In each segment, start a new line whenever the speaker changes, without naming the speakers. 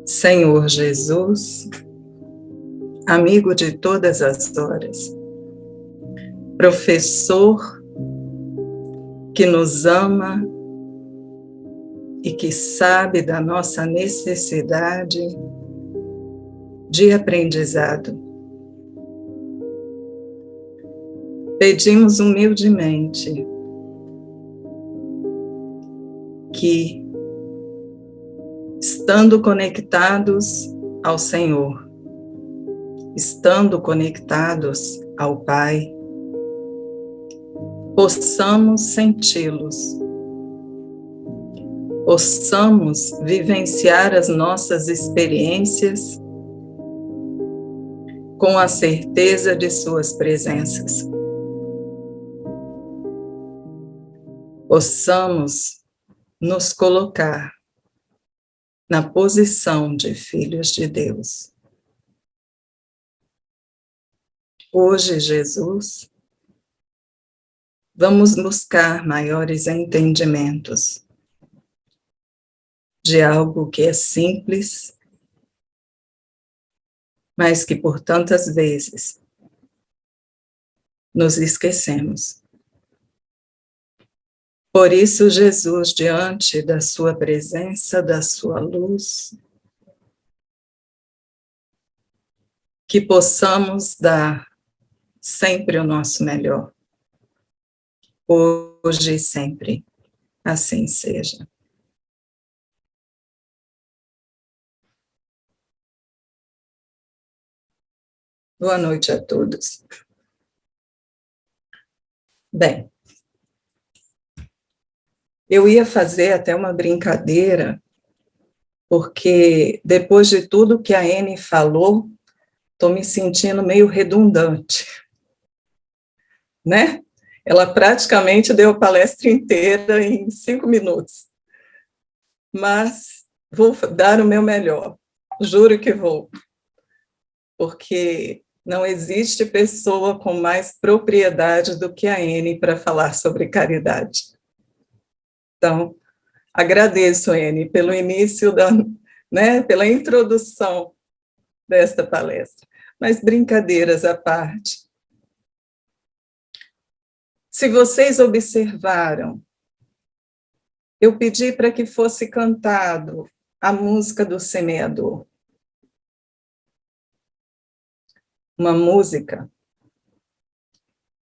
Senhor Jesus, amigo de todas as horas, professor que nos ama e que sabe da nossa necessidade de aprendizado. Pedimos humildemente que, estando conectados ao Senhor, estando conectados ao Pai, possamos senti-los, possamos vivenciar as nossas experiências com a certeza de suas presenças. Possamos nos colocar na posição de filhos de Deus. Hoje, Jesus, vamos buscar maiores entendimentos de algo que é simples, mas que por tantas vezes nos esquecemos. Por isso, Jesus, diante da sua presença, da sua luz, que possamos dar sempre o nosso melhor, hoje e sempre, assim seja. Boa noite a todos. Bem, eu ia fazer até uma brincadeira, porque depois de tudo que a Anne falou, estou me sentindo meio redundante, né? Ela praticamente deu a palestra inteira em 5 minutos, mas vou dar o meu melhor, juro que vou, porque não existe pessoa com mais propriedade do que a Anne para falar sobre caridade. Então, agradeço, Anne, pelo início, pela introdução desta palestra. Mas brincadeiras à parte. Se vocês observaram, eu pedi para que fosse cantado a música do semeador. Uma música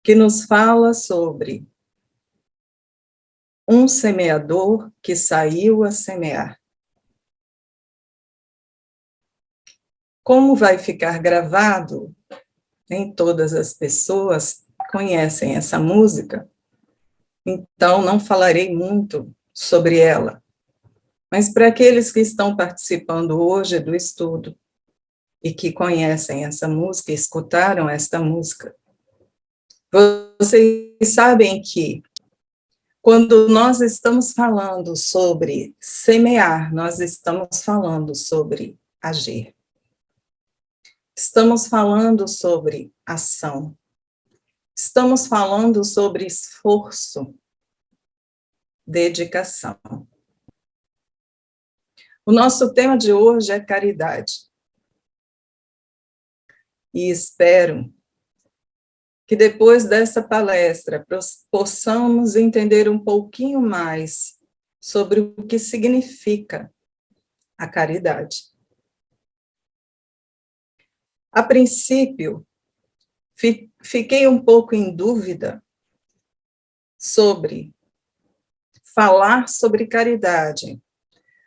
que nos fala sobre um semeador que saiu a semear. Como vai ficar gravado, nem todas as pessoas conhecem essa música, então não falarei muito sobre ela. Mas para aqueles que estão participando hoje do estudo e que conhecem essa música, escutaram esta música, vocês sabem que quando nós estamos falando sobre semear, nós estamos falando sobre agir. Estamos falando sobre ação. Estamos falando sobre esforço, dedicação. O nosso tema de hoje é caridade. E espero que depois dessa palestra possamos entender um pouquinho mais sobre o que significa a caridade. A princípio, fiquei um pouco em dúvida sobre falar sobre caridade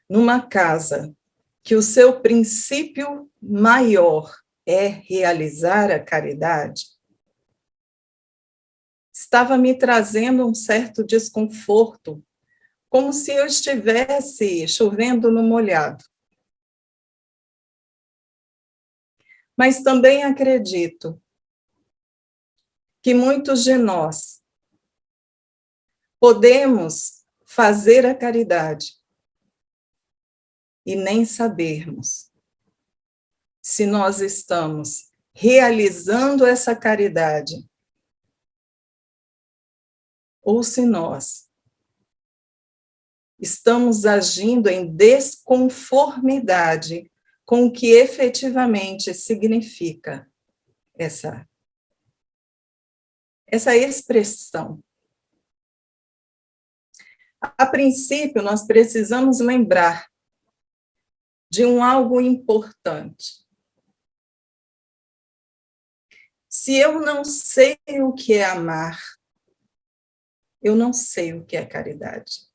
numa casa que o seu princípio maior é realizar a caridade. Estava me trazendo um certo desconforto, como se eu estivesse chovendo no molhado. Mas também acredito que muitos de nós podemos fazer a caridade e nem sabermos se nós estamos realizando essa caridade ou se nós estamos agindo em desconformidade com o que efetivamente significa essa expressão. A princípio, nós precisamos lembrar de algo importante. Se eu não sei o que é amar, eu não sei o que é caridade.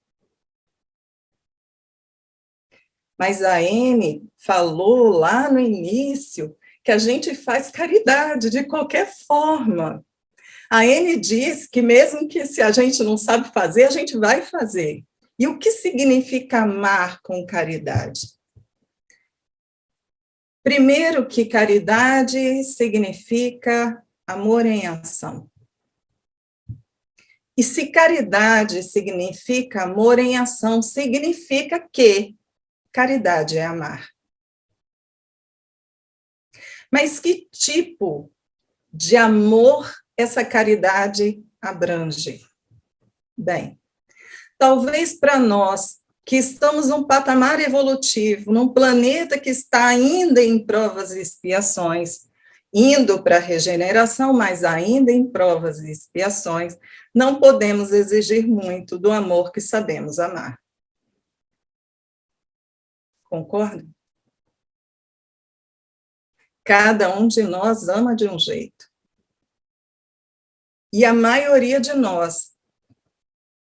Mas a Anne falou lá no início que a gente faz caridade de qualquer forma. A Anne diz que mesmo que se a gente não sabe fazer, a gente vai fazer. E o que significa amar com caridade? Primeiro que caridade significa amor em ação. E se caridade significa amor em ação, significa que caridade é amar. Mas que tipo de amor essa caridade abrange? Bem, talvez para nós que estamos num patamar evolutivo, num planeta que está ainda em provas e expiações, indo para a regeneração, mas ainda em provas e expiações, não podemos exigir muito do amor que sabemos amar. Concorda? Cada um de nós ama de um jeito. E a maioria de nós,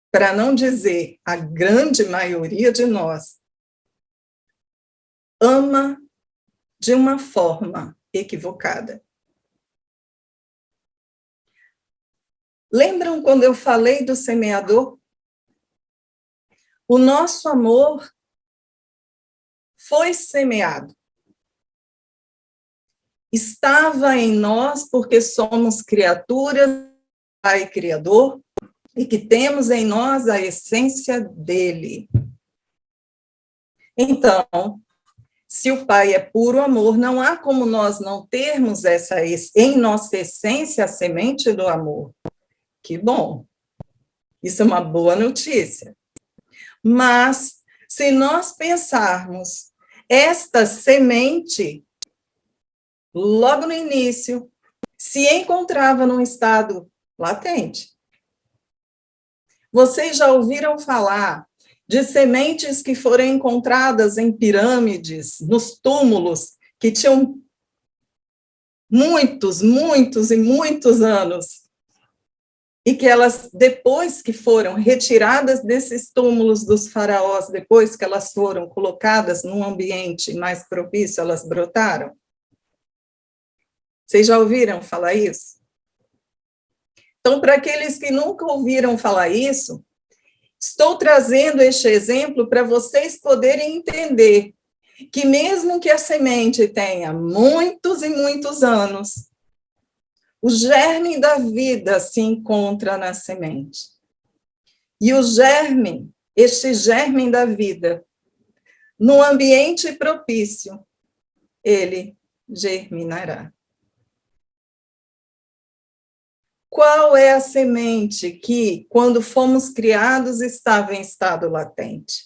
para não dizer a grande maioria de nós, ama de uma forma equivocada. Lembram quando eu falei do semeador? O nosso amor foi semeado. Estava em nós porque somos criaturas do Pai Criador e que temos em nós a essência dele. Então, se o Pai é puro amor, não há como nós não termos em nossa essência a semente do amor. Que bom! Isso é uma boa notícia. Mas, se nós pensarmos, esta semente, logo no início, se encontrava num estado latente. Vocês já ouviram falar de sementes que foram encontradas em pirâmides, nos túmulos, que tinham muitos e muitos anos, e que elas, depois que foram retiradas desses túmulos dos faraós, depois que elas foram colocadas num ambiente mais propício, elas brotaram? Vocês já ouviram falar isso? Então, para aqueles que nunca ouviram falar isso, estou trazendo este exemplo para vocês poderem entender que mesmo que a semente tenha muitos e muitos anos, o germe da vida se encontra na semente. E o germe, este germe da vida, no ambiente propício, ele germinará. Qual é a semente que, quando fomos criados, estava em estado latente?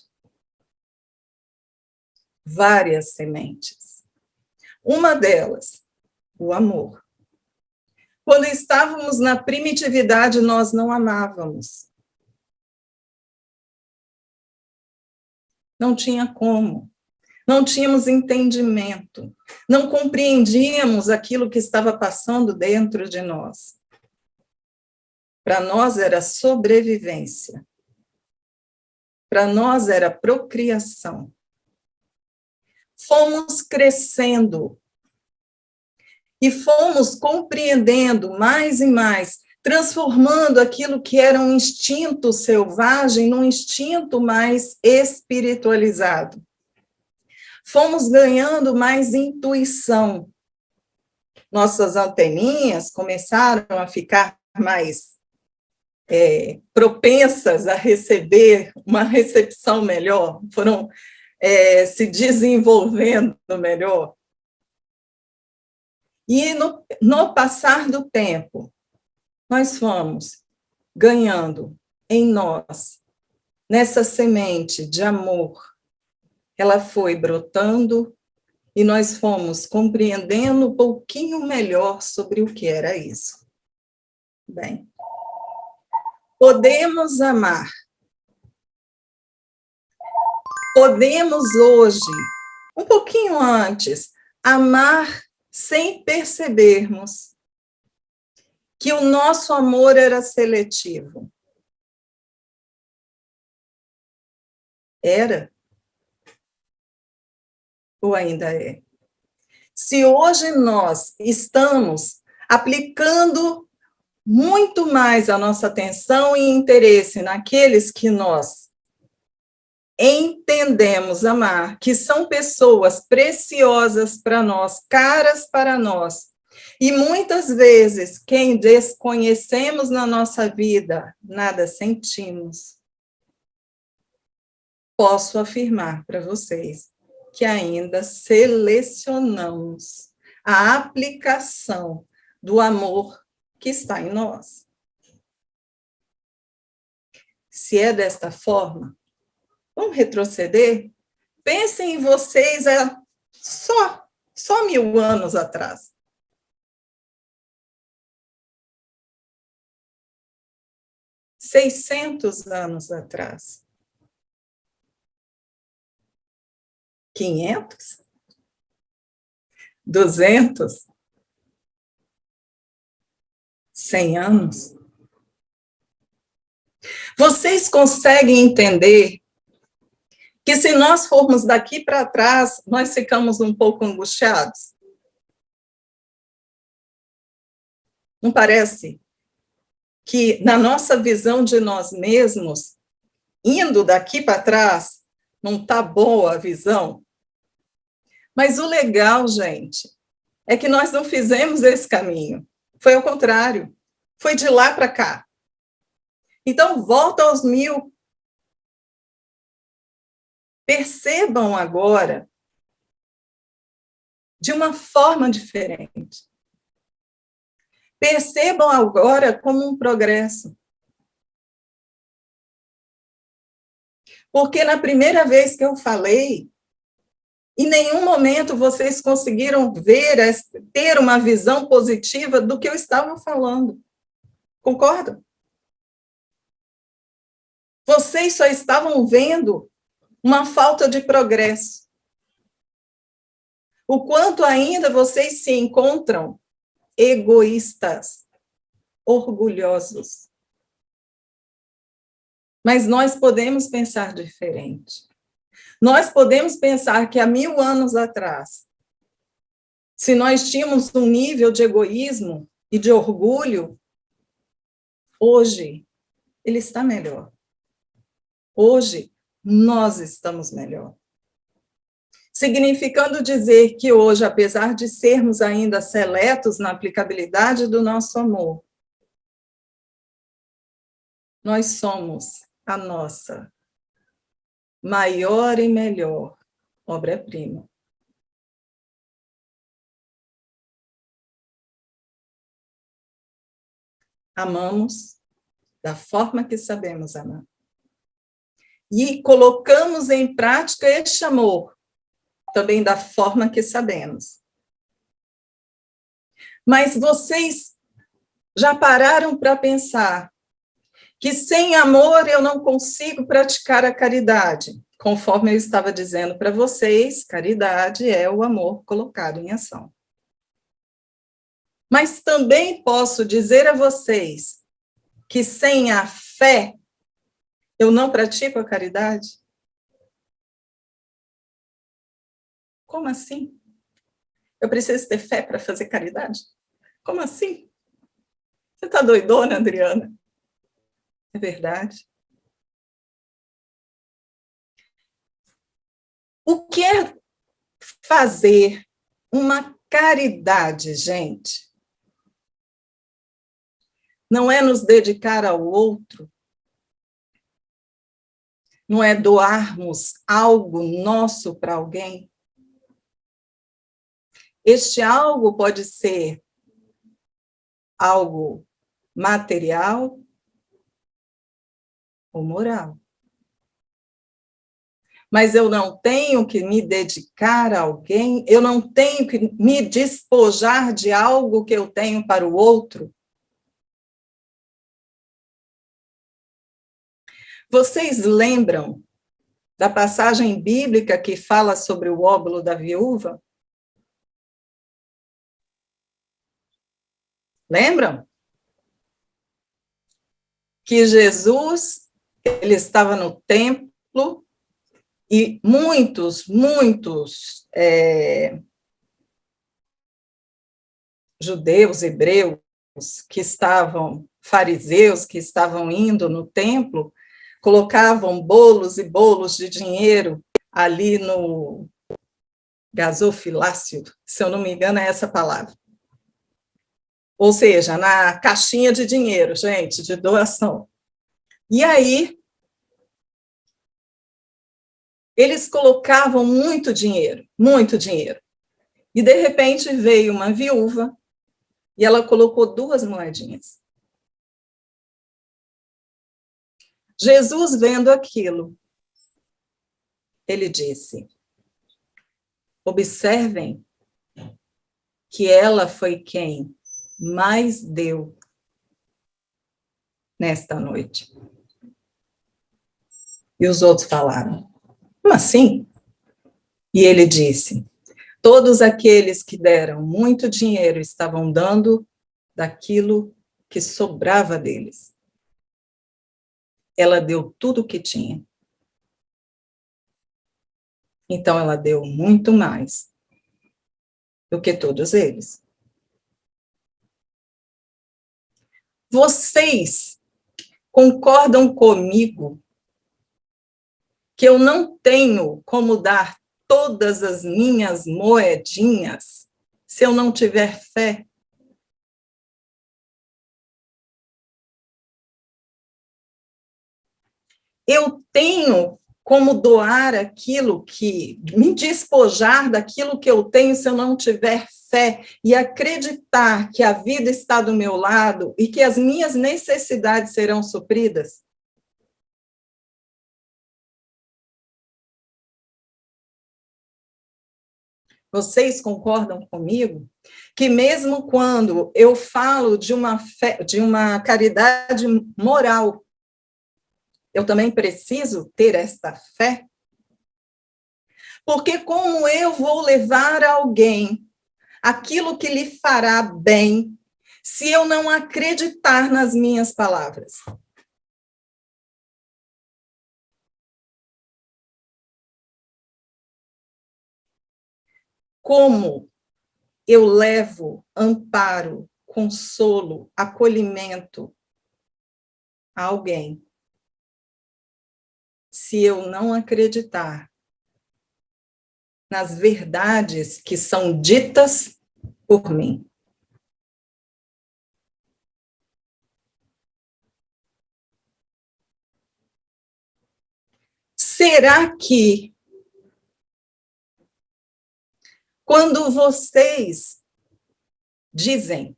Várias sementes. Uma delas, o amor. Quando estávamos na primitividade, nós não amávamos. Não tinha como. Não tínhamos entendimento. Não compreendíamos aquilo que estava passando dentro de nós. Para nós era sobrevivência. Para nós era procriação. Fomos crescendo e fomos compreendendo mais e mais, transformando aquilo que era um instinto selvagem num instinto mais espiritualizado. Fomos ganhando mais intuição. Nossas anteninhas começaram a ficar mais propensas a receber uma recepção melhor, foram se desenvolvendo melhor. E no passar do tempo, nós fomos ganhando em nós, nessa semente de amor, ela foi brotando E nós fomos compreendendo um pouquinho melhor sobre o que era isso. Bem, podemos amar. Podemos hoje, um pouquinho antes, amar sem percebermos que o nosso amor era seletivo. Era? Ou ainda é? Se hoje nós estamos aplicando muito mais a nossa atenção e interesse naqueles que nós entendemos amar, que são pessoas preciosas para nós, caras para nós, e muitas vezes quem desconhecemos na nossa vida, nada sentimos. Posso afirmar para vocês que ainda selecionamos a aplicação do amor que está em nós. Se é desta forma, vamos retroceder? Pensem em vocês só 1000 anos atrás. $600 atrás. 500? 200? 100 anos? Vocês conseguem entender que se nós formos daqui para trás, nós ficamos um pouco angustiados? Não parece que na nossa visão de nós mesmos, indo daqui para trás, não está boa a visão? Mas o legal, gente, é que nós não fizemos esse caminho. Foi ao contrário. Foi de lá para cá. Então, volta aos 1000. Percebam agora de uma forma diferente. Percebam agora como um progresso. Porque na primeira vez que eu falei, em nenhum momento vocês conseguiram ver, ter uma visão positiva do que eu estava falando. Concordam? Vocês só estavam vendo uma falta de progresso. O quanto ainda vocês se encontram egoístas, orgulhosos. Mas nós podemos pensar diferente. Nós podemos pensar que há 1000 anos atrás, se nós tínhamos um nível de egoísmo e de orgulho, hoje ele está melhor. Hoje nós estamos melhor. Significando dizer que hoje, apesar de sermos ainda seletos na aplicabilidade do nosso amor, nós somos a nossa maior e melhor obra-prima. Amamos da forma que sabemos amar. E colocamos em prática este amor também da forma que sabemos. Mas vocês já pararam para pensar que sem amor eu não consigo praticar a caridade? Conforme eu estava dizendo para vocês, caridade é o amor colocado em ação. Mas também posso dizer a vocês que sem a fé eu não pratico a caridade? Como assim? Eu preciso ter fé para fazer caridade? Como assim? Você está doidona, Adriana? É verdade. O que é fazer uma caridade, gente? Não é nos dedicar ao outro? Não é doarmos algo nosso para alguém? Este algo pode ser algo material ou moral. mas eu não tenho que me dedicar a alguém, eu não tenho que me despojar de algo que eu tenho para o outro. Vocês lembram da passagem bíblica que fala sobre o óbolo da viúva? Lembram? Que Jesus, ele estava no templo e muitos judeus, hebreus, fariseus, que estavam indo no templo, colocavam bolos e bolos de dinheiro ali no gasofilácio, se eu não me engano é essa palavra. Ou seja, na caixinha de dinheiro, gente, de doação. E aí, eles colocavam muito dinheiro, muito dinheiro. E, de repente, veio uma viúva e ela colocou 2 moedinhas. Jesus, vendo aquilo, ele disse: observem que ela foi quem mais deu nesta noite. E os outros falaram: como assim? E ele disse: todos aqueles que deram muito dinheiro estavam dando daquilo que sobrava deles. Ela deu tudo o que tinha. Então, ela deu muito mais do que todos eles. Vocês concordam comigo que eu não tenho como dar todas as minhas moedinhas se eu não tiver fé? Eu tenho como doar aquilo me despojar daquilo que eu tenho se eu não tiver fé e acreditar que a vida está do meu lado e que as minhas necessidades serão supridas? Vocês concordam comigo que mesmo quando eu falo de uma fé, de uma caridade moral, eu também preciso ter esta fé? Porque como eu vou levar a alguém aquilo que lhe fará bem, se eu não acreditar nas minhas palavras? Como eu levo amparo, consolo, acolhimento a alguém, se eu não acreditar nas verdades que são ditas por mim? Será que, quando vocês dizem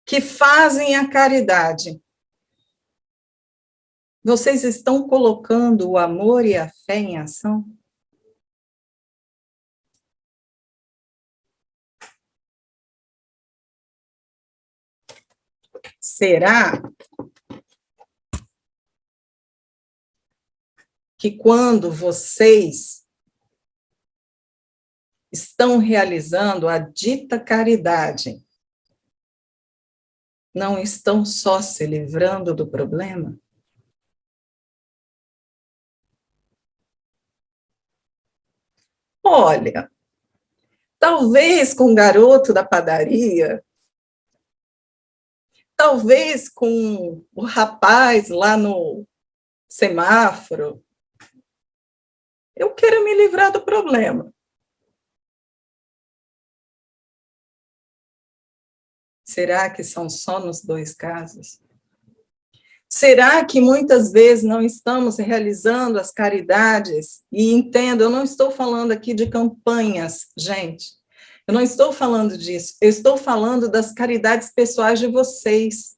que fazem a caridade, vocês estão colocando o amor e a fé em ação? Será que quando vocês estão realizando a dita caridade, não estão só se livrando do problema? Olha, talvez com o garoto da padaria, talvez com o rapaz lá no semáforo, eu quero me livrar do problema. Será que são só nos 2 casos? Será que muitas vezes não estamos realizando as caridades? E entendo, eu não estou falando aqui de campanhas, gente. Eu não estou falando disso. Eu estou falando das caridades pessoais de vocês.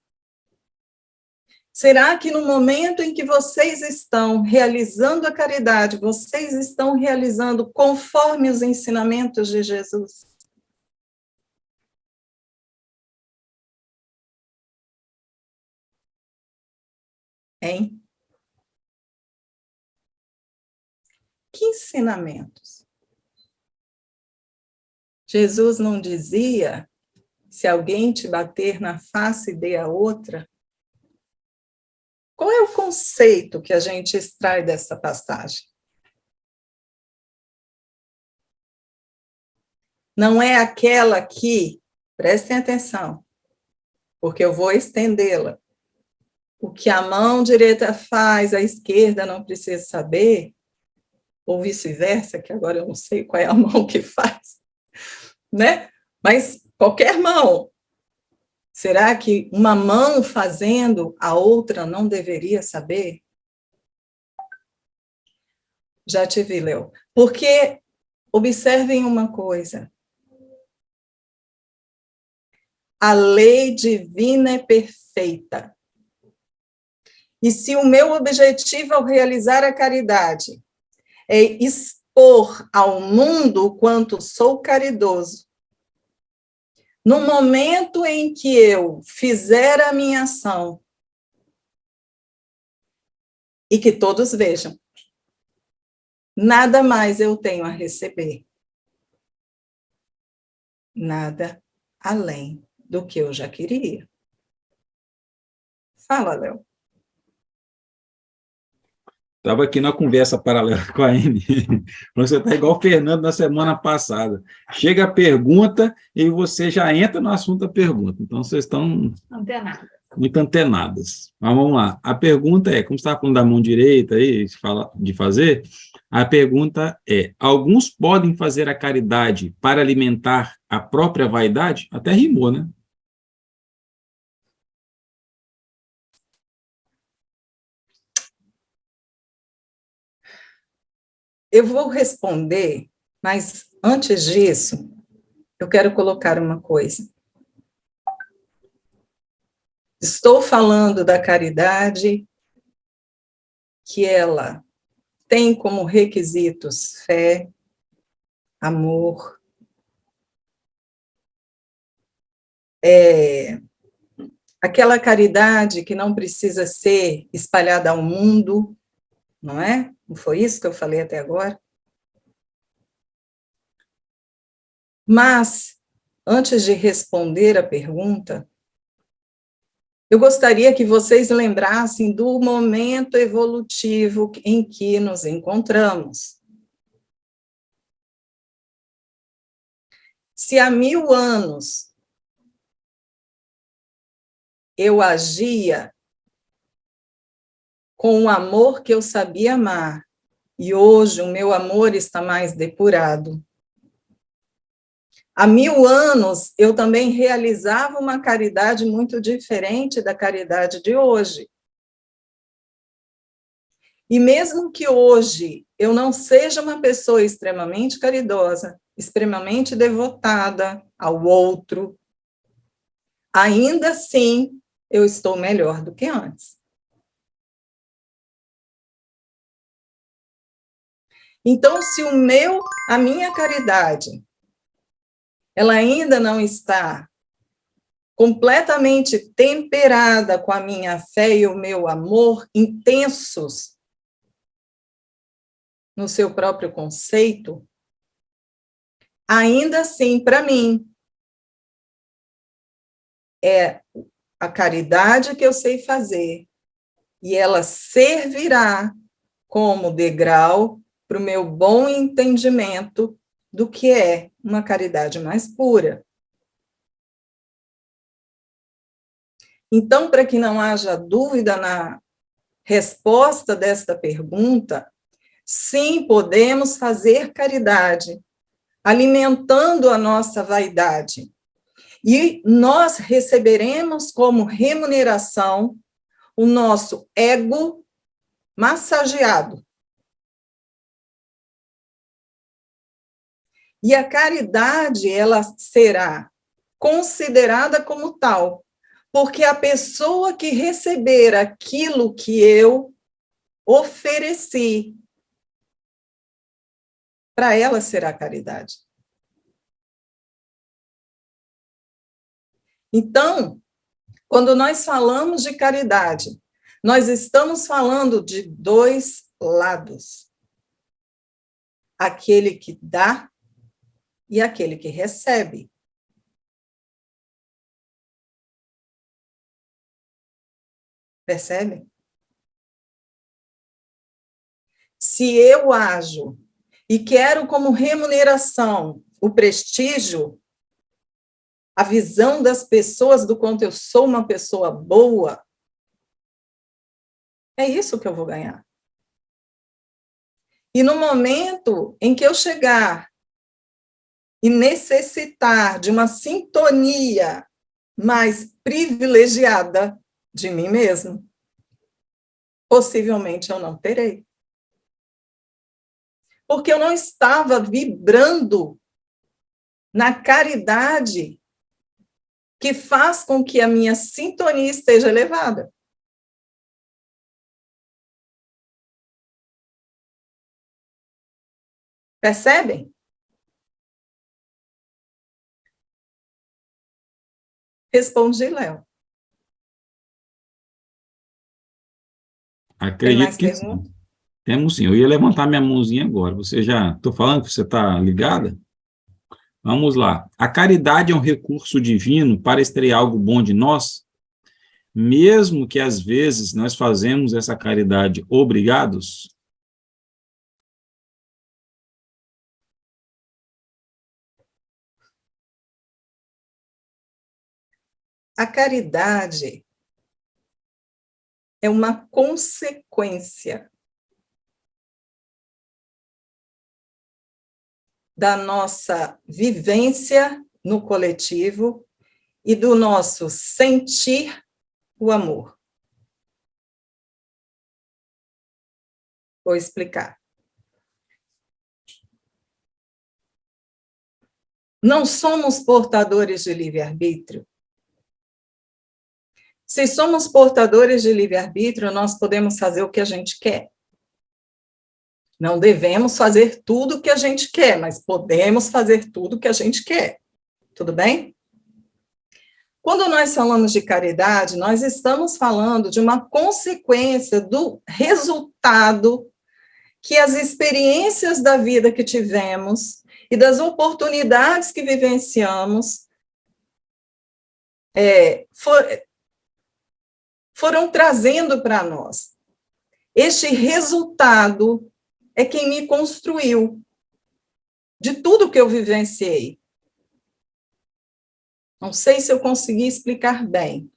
Será que no momento em que vocês estão realizando a caridade, vocês estão realizando conforme os ensinamentos de Jesus? Hein? Que ensinamentos? Jesus não dizia, se alguém te bater na face, dê a outra? Qual é o conceito que a gente extrai dessa passagem? Não é aquela que, prestem atenção, porque eu vou estendê-la. O que a mão direita faz, a esquerda não precisa saber, ou vice-versa, que agora eu não sei qual é a mão que faz, né? Mas qualquer mão. Será que uma mão fazendo, a outra não deveria saber? Já te vi, Léo. Porque, observem uma coisa, a lei divina é perfeita. E se o meu objetivo ao realizar a caridade é expor ao mundo o quanto sou caridoso, no momento em que eu fizer a minha ação, e que todos vejam, nada mais eu tenho a receber. Nada além do que eu já queria. Fala, Léo.
Estava aqui na conversa paralela com a Anne. Você está igual o Fernando na semana passada. Chega a pergunta e você já entra no assunto da pergunta. Então, vocês estão muito antenadas. Mas vamos lá. A pergunta é, como você estava falando da mão direita aí, de fazer, a pergunta é, alguns podem fazer a caridade para alimentar a própria vaidade? Até rimou, né?
Eu vou responder, mas antes disso, eu quero colocar uma coisa. Estou falando da caridade que ela tem como requisitos fé, amor, aquela caridade que não precisa ser espalhada ao mundo, não é? Não foi isso que eu falei até agora? Mas, antes de responder a pergunta, eu gostaria que vocês lembrassem do momento evolutivo em que nos encontramos. Se há 1000 anos eu agia com o amor que eu sabia amar, e hoje o meu amor está mais depurado. Há 1000 anos eu também realizava uma caridade muito diferente da caridade de hoje. E mesmo que hoje eu não seja uma pessoa extremamente caridosa, extremamente devotada ao outro, ainda assim eu estou melhor do que antes. Então, se a minha caridade, ela ainda não está completamente temperada com a minha fé e o meu amor intensos no seu próprio conceito, ainda assim, para mim, é a caridade que eu sei fazer, e ela servirá como degrau para o meu bom entendimento do que é uma caridade mais pura. Então, para que não haja dúvida na resposta desta pergunta, sim, podemos fazer caridade, alimentando a nossa vaidade. E nós receberemos como remuneração o nosso ego massageado. E a caridade, ela será considerada como tal, Porque a pessoa que receber aquilo que eu ofereci, para ela será caridade. Então, quando nós falamos de caridade, nós estamos falando de dois lados. Aquele que dá e aquele que recebe. Percebe? Se eu ajo e quero como remuneração o prestígio, a visão das pessoas do quanto eu sou uma pessoa boa, é isso que eu vou ganhar. E no momento em que eu chegar e necessitar de uma sintonia mais privilegiada de mim mesmo, possivelmente eu não terei. Porque eu não estava vibrando na caridade que faz com que a minha sintonia esteja elevada. Percebem? Respondi, Léo.
Acredito que sim. Temos sim. Eu ia levantar minha mãozinha agora. Você já... Estou falando que você está ligada? Vamos lá. A caridade é um recurso divino para extrair algo bom de nós, mesmo que às vezes nós fazemos essa caridade obrigados?
A caridade é uma consequência da nossa vivência no coletivo e do nosso sentir o amor. Vou explicar. Não somos portadores de livre-arbítrio? Se somos portadores de livre-arbítrio, nós podemos fazer o que a gente quer. Não devemos fazer tudo o que a gente quer, mas podemos fazer tudo o que a gente quer. Tudo bem? Quando nós falamos de caridade, nós estamos falando de uma consequência do resultado que as experiências da vida que tivemos e das oportunidades que vivenciamos foram trazendo para nós. Este resultado é quem me construiu de tudo que eu vivenciei. Não sei se eu consegui explicar bem.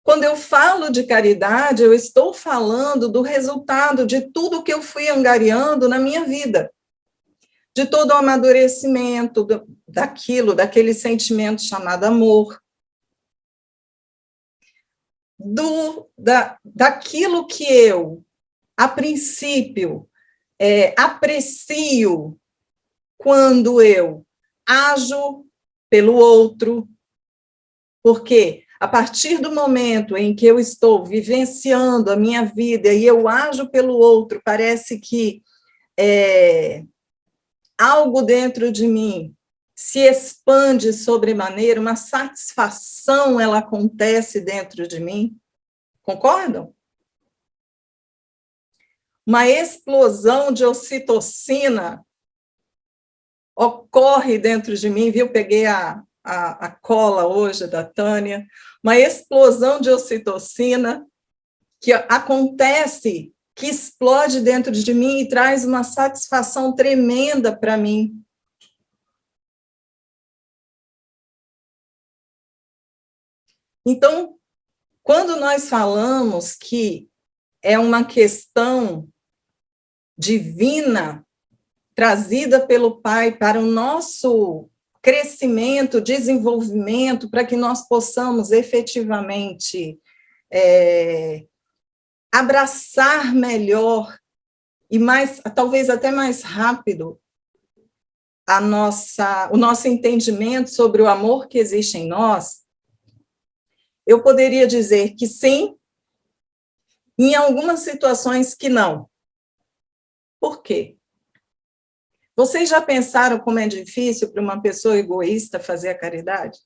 Quando eu falo de caridade, eu estou falando do resultado de tudo que eu fui angariando na minha vida, de todo o amadurecimento daquele sentimento chamado amor, daquilo que eu, a princípio, aprecio quando eu ajo pelo outro, porque a partir do momento em que eu estou vivenciando a minha vida e eu ajo pelo outro, parece que algo dentro de mim se expande sobremaneira, uma satisfação ela acontece dentro de mim. Concordam? Uma explosão de ocitocina ocorre dentro de mim, viu? Peguei a cola hoje da Tânia, uma explosão de ocitocina que acontece, que explode dentro de mim e traz uma satisfação tremenda para mim. Então, quando nós falamos que é uma questão divina trazida pelo Pai para o nosso crescimento, desenvolvimento, para que nós possamos efetivamente abraçar melhor e talvez até mais rápido o nosso entendimento sobre o amor que existe em nós, Eu poderia dizer que sim, em algumas situações que não. Por quê? Vocês já pensaram como é difícil para uma pessoa egoísta fazer a caridade?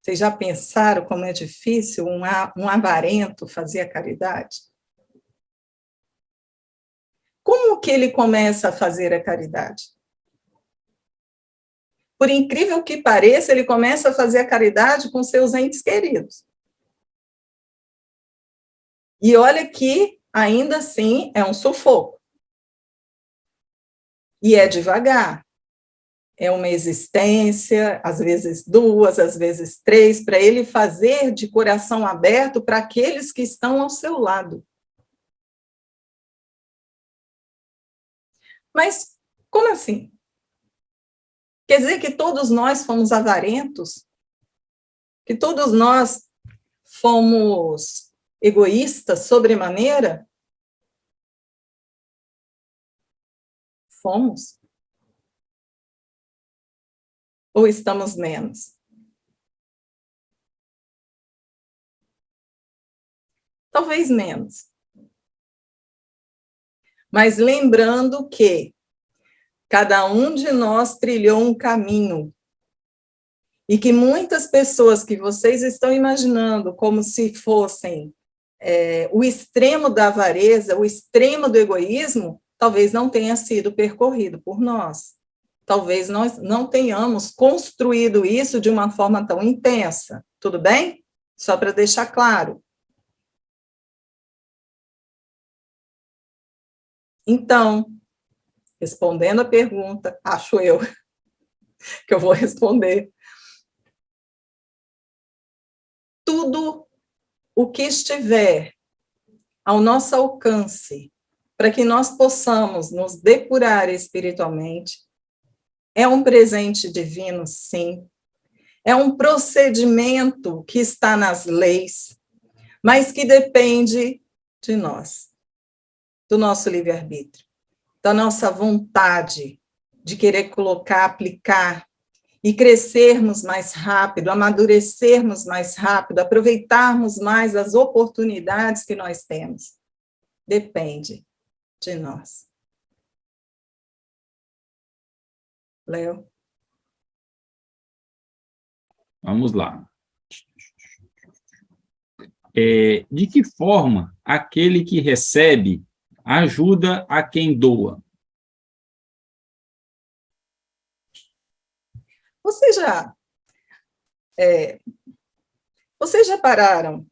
Vocês já pensaram como é difícil um avarento fazer a caridade? Como que ele começa a fazer a caridade? Por incrível que pareça, ele começa a fazer a caridade com seus entes queridos. E olha que, ainda assim, é um sufoco. E é devagar. É uma existência, às vezes duas, às vezes três, para ele fazer de coração aberto para aqueles que estão ao seu lado. Mas como assim? Quer dizer que todos nós fomos avarentos? Que todos nós fomos egoístas sobremaneira? Fomos. Ou estamos menos? Talvez menos. Mas lembrando que cada um de nós trilhou um caminho e que muitas pessoas que vocês estão imaginando como se fossem o extremo da avareza, o extremo do egoísmo, talvez não tenha sido percorrido por nós. Talvez nós não tenhamos construído isso de uma forma tão intensa. Tudo bem? Só para deixar claro. Então, respondendo a pergunta, acho eu que eu vou responder. Tudo o que estiver ao nosso alcance para que nós possamos nos depurar espiritualmente é um presente divino, sim. É um procedimento que está nas leis, mas que depende de nós, do nosso livre-arbítrio, da nossa vontade de querer colocar, aplicar e crescermos mais rápido, amadurecermos mais rápido, aproveitarmos mais as oportunidades que nós temos. Depende de nós. Léo?
Vamos lá. De que forma aquele que recebe ajuda a quem doa?
Vocês já pararam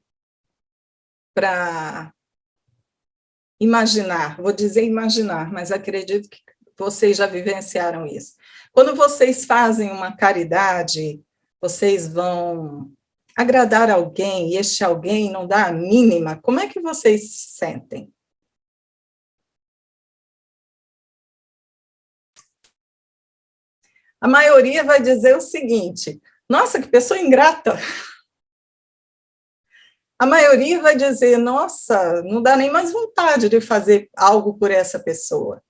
para imaginar, vou dizer imaginar, mas acredito que vocês já vivenciaram isso. Quando vocês fazem uma caridade, vocês vão agradar alguém, e este alguém não dá a mínima, como é que vocês se sentem? A maioria vai dizer o seguinte: nossa, que pessoa ingrata. A maioria vai dizer, nossa, não dá nem mais vontade de fazer algo por essa pessoa.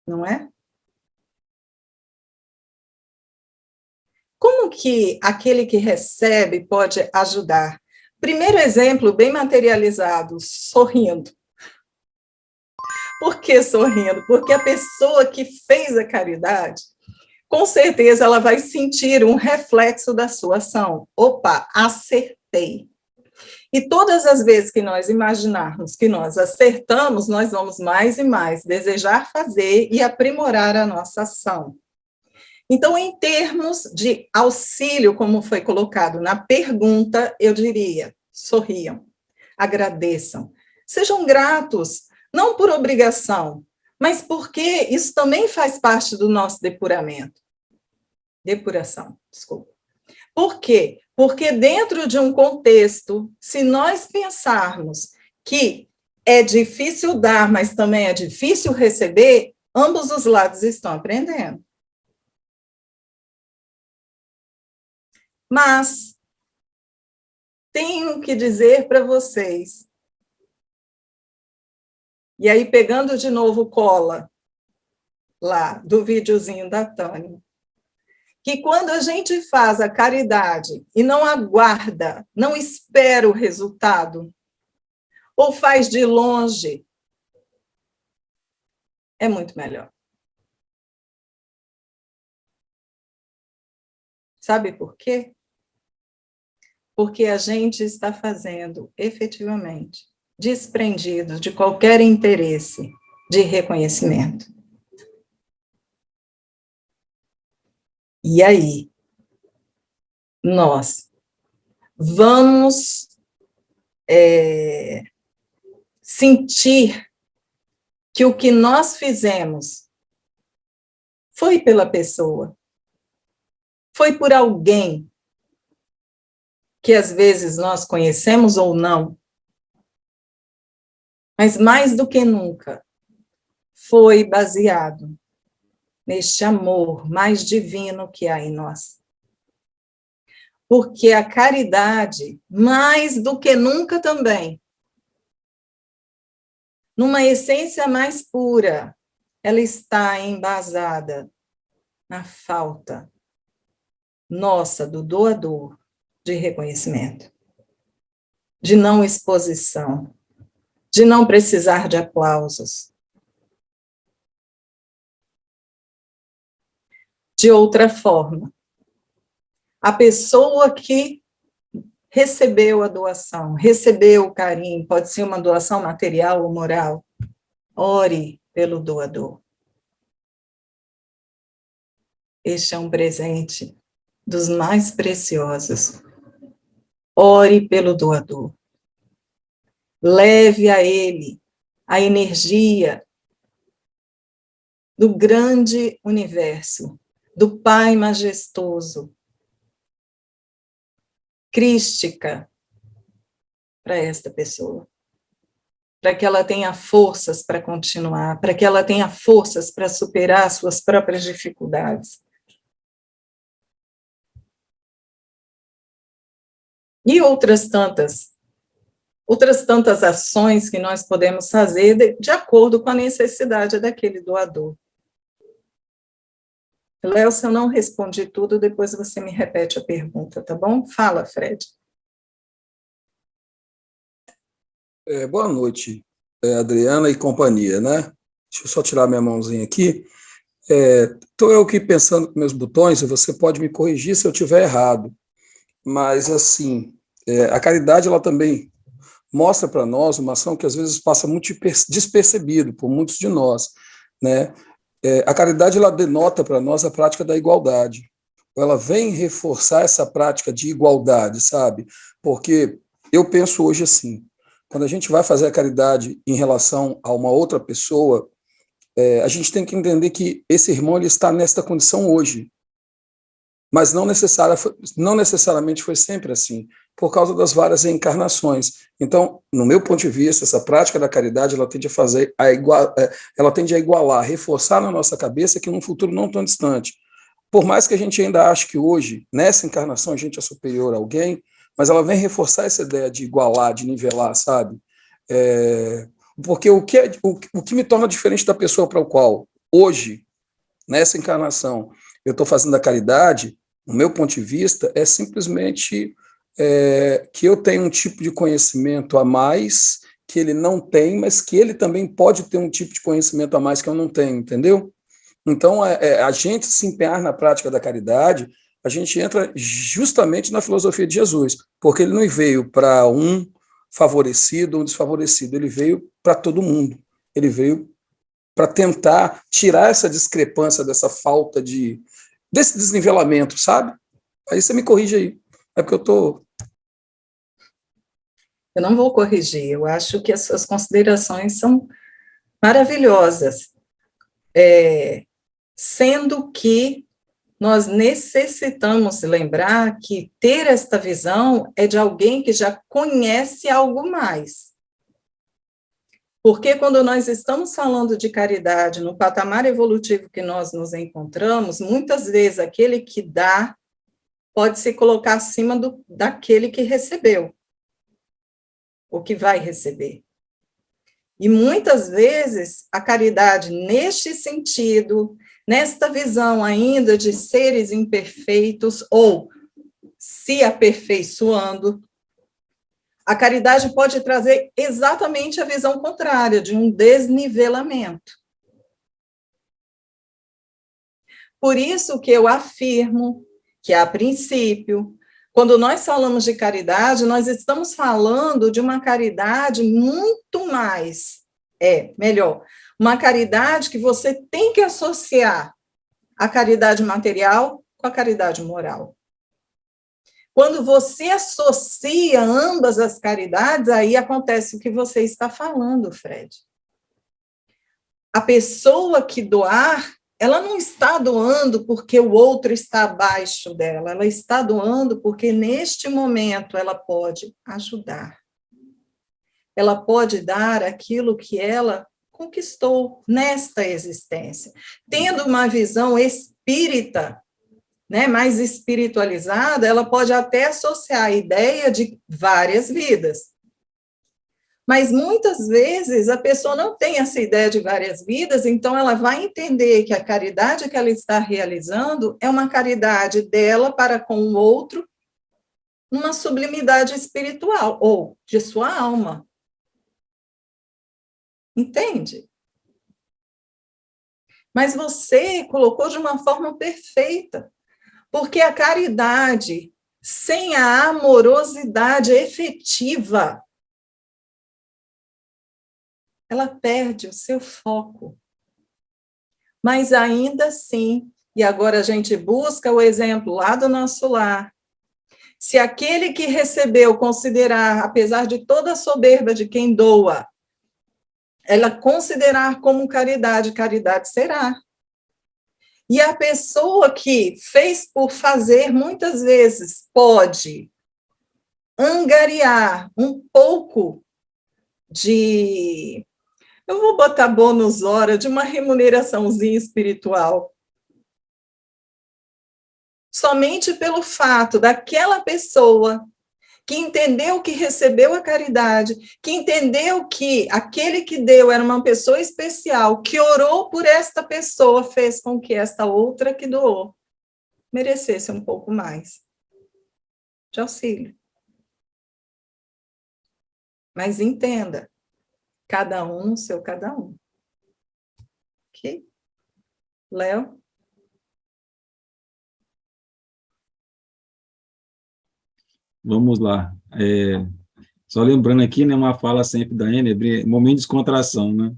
Não é? Como que aquele que recebe pode ajudar? Primeiro exemplo, bem materializado, sorrindo. Por que sorrindo? Porque a pessoa que fez a caridade, com certeza ela vai sentir um reflexo da sua ação. Opa, acertei. E todas as vezes que nós imaginarmos que nós acertamos, nós vamos mais e mais desejar fazer e aprimorar a nossa ação. Então, em termos de auxílio, como foi colocado na pergunta, eu diria: sorriam, agradeçam, sejam gratos, não por obrigação, mas porque isso também faz parte do nosso depuramento. Depuração, desculpa. Por quê? Porque dentro de um contexto, se nós pensarmos que é difícil dar, mas também é difícil receber, ambos os lados estão aprendendo. Mas tenho que dizer para vocês, e aí pegando de novo cola, lá do videozinho da Tânia, que quando a gente faz a caridade e não aguarda, não espera o resultado, ou faz de longe, é muito melhor. Sabe por quê? Porque a gente está fazendo, efetivamente, desprendido de qualquer interesse de reconhecimento. E aí, nós vamos sentir que o que nós fizemos foi pela pessoa, foi por alguém que às vezes nós conhecemos ou não, mas mais do que nunca foi baseado neste amor mais divino que há em nós. Porque a caridade, mais do que nunca também, numa essência mais pura, ela está embasada na falta nossa, do doador, de reconhecimento, de não exposição, de não precisar de aplausos. De outra forma, a pessoa que recebeu a doação, recebeu o carinho, pode ser uma doação material ou moral, ore pelo doador. Este é um presente dos mais preciosos. Ore pelo doador. Leve a ele a energia do grande universo, do Pai majestoso, crística, para esta pessoa, para que ela tenha forças para continuar, para que ela tenha forças para superar suas próprias dificuldades. E outras tantas ações que nós podemos fazer de acordo com a necessidade daquele doador. Léo, se eu não respondi tudo, depois você me repete a pergunta, tá bom? Fala, Fred.
Boa noite, Adriana e companhia, né? Deixa eu só tirar minha mãozinha aqui. Estou eu aqui pensando com meus botões, e você pode me corrigir se eu estiver errado. Mas, assim, a caridade, ela também mostra para nós uma ação que às vezes passa muito despercebido por muitos de nós, né? A caridade, ela denota para nós a prática da igualdade. Ela vem reforçar essa prática de igualdade, sabe? Porque eu penso hoje assim, quando a gente vai fazer a caridade em relação a uma outra pessoa, a gente tem que entender que esse irmão ele está nesta condição hoje, mas não necessariamente foi sempre assim, por causa das várias reencarnações. Então, no meu ponto de vista, essa prática da caridade ela tende a igualar, reforçar na nossa cabeça que num futuro não tão distante, por mais que a gente ainda ache que hoje, nessa encarnação, a gente é superior a alguém, mas ela vem reforçar essa ideia de igualar, de nivelar, sabe? Porque o que me torna diferente da pessoa para o qual, hoje, nessa encarnação, eu estou fazendo a caridade, no meu ponto de vista, é simplesmente que eu tenho um tipo de conhecimento a mais que ele não tem, mas que ele também pode ter um tipo de conhecimento a mais que eu não tenho, entendeu? Então, a gente se empenhar na prática da caridade, a gente entra justamente na filosofia de Jesus, porque ele não veio para um favorecido ou desfavorecido, ele veio para todo mundo. Ele veio para tentar tirar essa discrepância, dessa falta desse desnivelamento, sabe? Aí você me corrige aí. É porque eu estou...
Eu não vou corrigir, eu acho que as suas considerações são maravilhosas. Sendo que nós necessitamos lembrar que ter esta visão é de alguém que já conhece algo mais. Porque quando nós estamos falando de caridade, no patamar evolutivo que nós nos encontramos, muitas vezes aquele que dá pode se colocar acima daquele que recebeu, ou que vai receber. E muitas vezes a caridade, neste sentido, nesta visão ainda de seres imperfeitos ou se aperfeiçoando, a caridade pode trazer exatamente a visão contrária, de um desnivelamento. Por isso que eu afirmo que, a princípio, quando nós falamos de caridade, nós estamos falando de uma caridade muito mais, melhor, uma caridade que você tem que associar a caridade material com a caridade moral. Quando você associa ambas as caridades, aí acontece o que você está falando, Fred. A pessoa que doar, ela não está doando porque o outro está abaixo dela, ela está doando porque neste momento ela pode ajudar. Ela pode dar aquilo que ela conquistou nesta existência. Tendo uma visão espírita, né, mais espiritualizada, ela pode até associar a ideia de várias vidas. Mas muitas vezes a pessoa não tem essa ideia de várias vidas, então ela vai entender que a caridade que ela está realizando é uma caridade dela para com o outro, uma sublimidade espiritual, ou de sua alma. Entende? Mas você colocou de uma forma perfeita, porque a caridade, sem a amorosidade efetiva, ela perde o seu foco. Mas ainda assim, e agora a gente busca o exemplo lá do nosso lar, se aquele que recebeu considerar, apesar de toda a soberba de quem doa, ela considerar como caridade, caridade será. E a pessoa que fez por fazer, muitas vezes, pode angariar um pouco de... Eu vou botar bônus hora de uma remuneraçãozinha espiritual. Somente pelo fato daquela pessoa que entendeu que recebeu a caridade, que entendeu que aquele que deu era uma pessoa especial, que orou por esta pessoa, fez com que esta outra que doou merecesse um pouco mais de auxílio. Mas entenda, cada um no seu cada um. Ok? Léo?
Vamos lá. Só lembrando aqui, né, uma fala sempre da Anne, momento de descontração, né?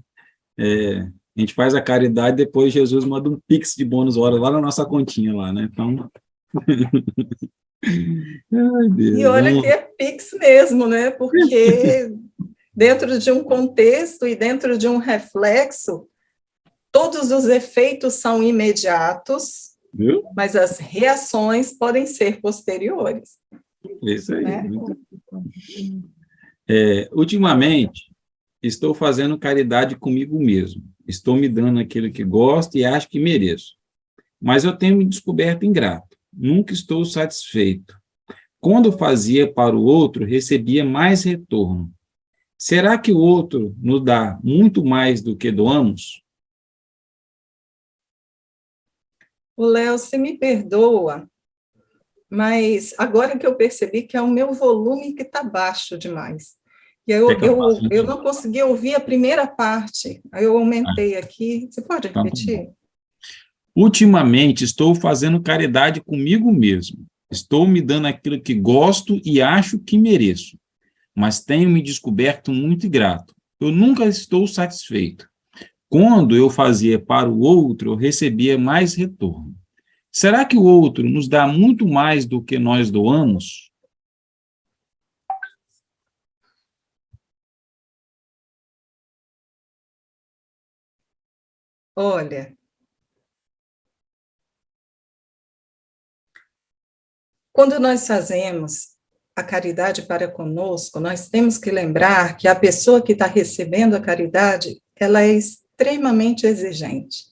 A gente faz a caridade, depois Jesus manda um pix de bônus hora lá na nossa continha lá, né? Então... Ai, Deus,
e olha que é pix mesmo, né? Porque dentro de um contexto e dentro de um reflexo, todos os efeitos são imediatos,
viu?
Mas as reações podem ser posteriores.
Isso aí.
Né?
Ultimamente, estou fazendo caridade comigo mesmo. Estou me dando aquilo que gosto e acho que mereço. Mas eu tenho me descoberto ingrato. Nunca estou satisfeito. Quando fazia para o outro, recebia mais retorno. Será que o outro nos dá muito mais do que doamos?
O Léo, você me perdoa, mas agora que eu percebi que é o meu volume que está baixo demais. E eu não consegui ouvir a primeira parte, aí eu aumentei aqui. Você pode repetir?
Ultimamente, estou fazendo caridade comigo mesmo. Estou me dando aquilo que gosto e acho que mereço, mas tenho me descoberto muito ingrato. Eu nunca estou satisfeito. Quando eu fazia para o outro, eu recebia mais retorno. Será que o outro nos dá muito mais do que nós doamos?
Olha, quando nós fazemos a caridade para conosco, nós temos que lembrar que a pessoa que está recebendo a caridade, ela é extremamente exigente.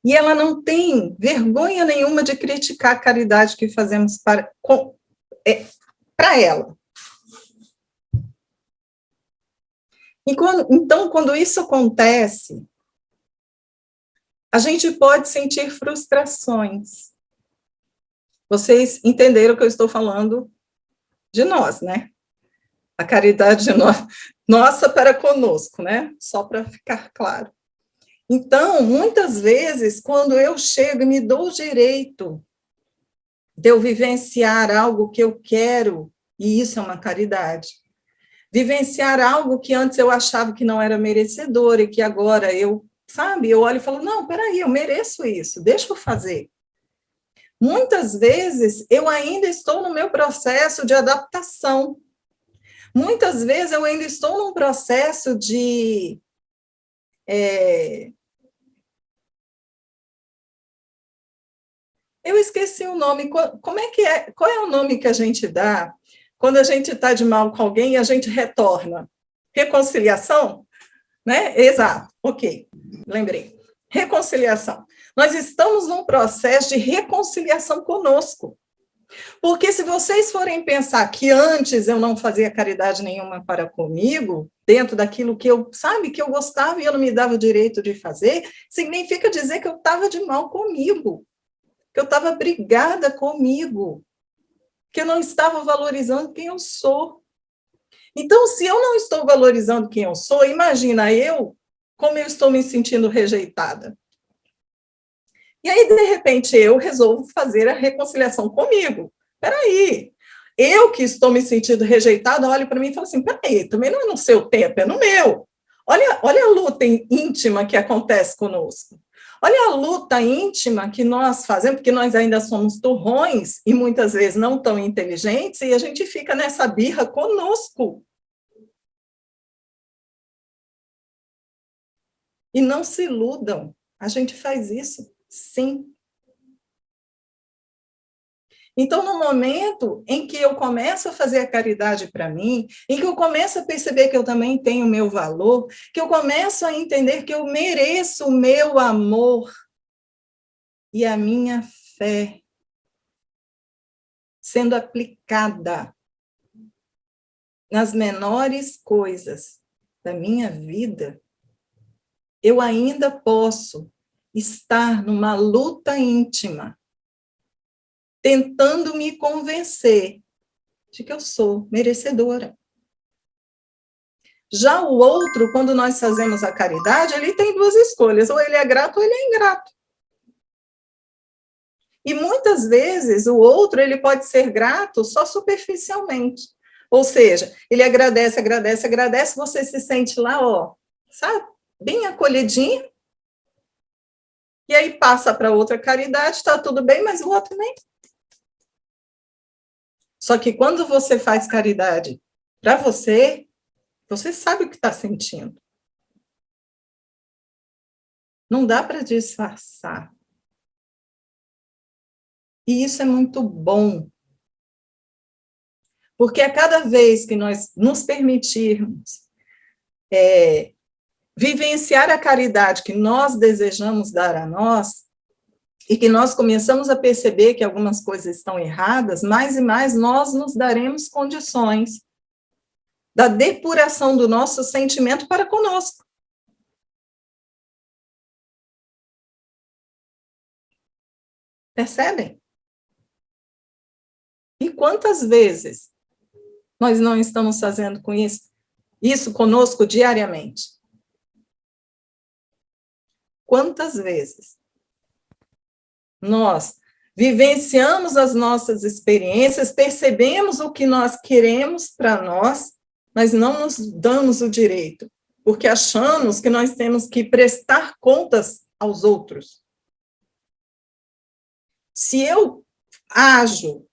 E ela não tem vergonha nenhuma de criticar a caridade que fazemos para ela. Então, quando isso acontece, a gente pode sentir frustrações. Vocês entenderam que eu estou falando de nós, né? A caridade de nossa para conosco, né? Só para ficar claro. Então, muitas vezes, quando eu chego e me dou o direito de eu vivenciar algo que eu quero, e isso é uma caridade, vivenciar algo que antes eu achava que não era merecedor e que agora eu, sabe, eu olho e falo, não, peraí, eu mereço isso, deixa eu fazer. Muitas vezes, eu ainda estou no meu processo de adaptação. Muitas vezes, eu ainda estou num processo de... Eu esqueci o nome. Como é que é? Qual é o nome que a gente dá quando a gente está de mal com alguém e a gente retorna? Reconciliação? Né? Exato, ok, lembrei. Reconciliação. Nós estamos num processo de reconciliação conosco. Porque se vocês forem pensar que antes eu não fazia caridade nenhuma para comigo, dentro daquilo que eu, sabe, que eu gostava e eu não me dava o direito de fazer, significa dizer que eu estava de mal comigo, que eu estava brigada comigo, que eu não estava valorizando quem eu sou. Então, se eu não estou valorizando quem eu sou, imagina eu, como eu estou me sentindo rejeitada. E aí, de repente, eu resolvo fazer a reconciliação comigo. Peraí, eu que estou me sentindo rejeitada, olho para mim e falo assim, peraí, também não é no seu tempo, é no meu. Olha a luta íntima que acontece conosco. Olha a luta íntima que nós fazemos, porque nós ainda somos turrões e muitas vezes não tão inteligentes, e a gente fica nessa birra conosco. E não se iludam, a gente faz isso, sim. Então, no momento em que eu começo a fazer a caridade para mim, em que eu começo a perceber que eu também tenho o meu valor, que eu começo a entender que eu mereço o meu amor e a minha fé sendo aplicada nas menores coisas da minha vida, eu ainda posso estar numa luta íntima, tentando me convencer de que eu sou merecedora. Já o outro, quando nós fazemos a caridade, ele tem duas escolhas, ou ele é grato ou ele é ingrato. E muitas vezes o outro ele pode ser grato só superficialmente. Ou seja, ele agradece, agradece, agradece, você se sente lá, ó, sabe, bem acolhidinho, e aí passa para outra caridade, está tudo bem, mas o outro nem. Só que quando você faz caridade para você, você sabe o que está sentindo. Não dá para disfarçar. E isso é muito bom. Porque a cada vez que nós nos permitirmos vivenciar a caridade que nós desejamos dar a nós, e que nós começamos a perceber que algumas coisas estão erradas, mais e mais nós nos daremos condições da depuração do nosso sentimento para conosco. Percebem? E quantas vezes nós não estamos fazendo com isso conosco diariamente? Quantas vezes nós vivenciamos as nossas experiências, percebemos o que nós queremos para nós, mas não nos damos o direito, porque achamos que nós temos que prestar contas aos outros. Se eu ajo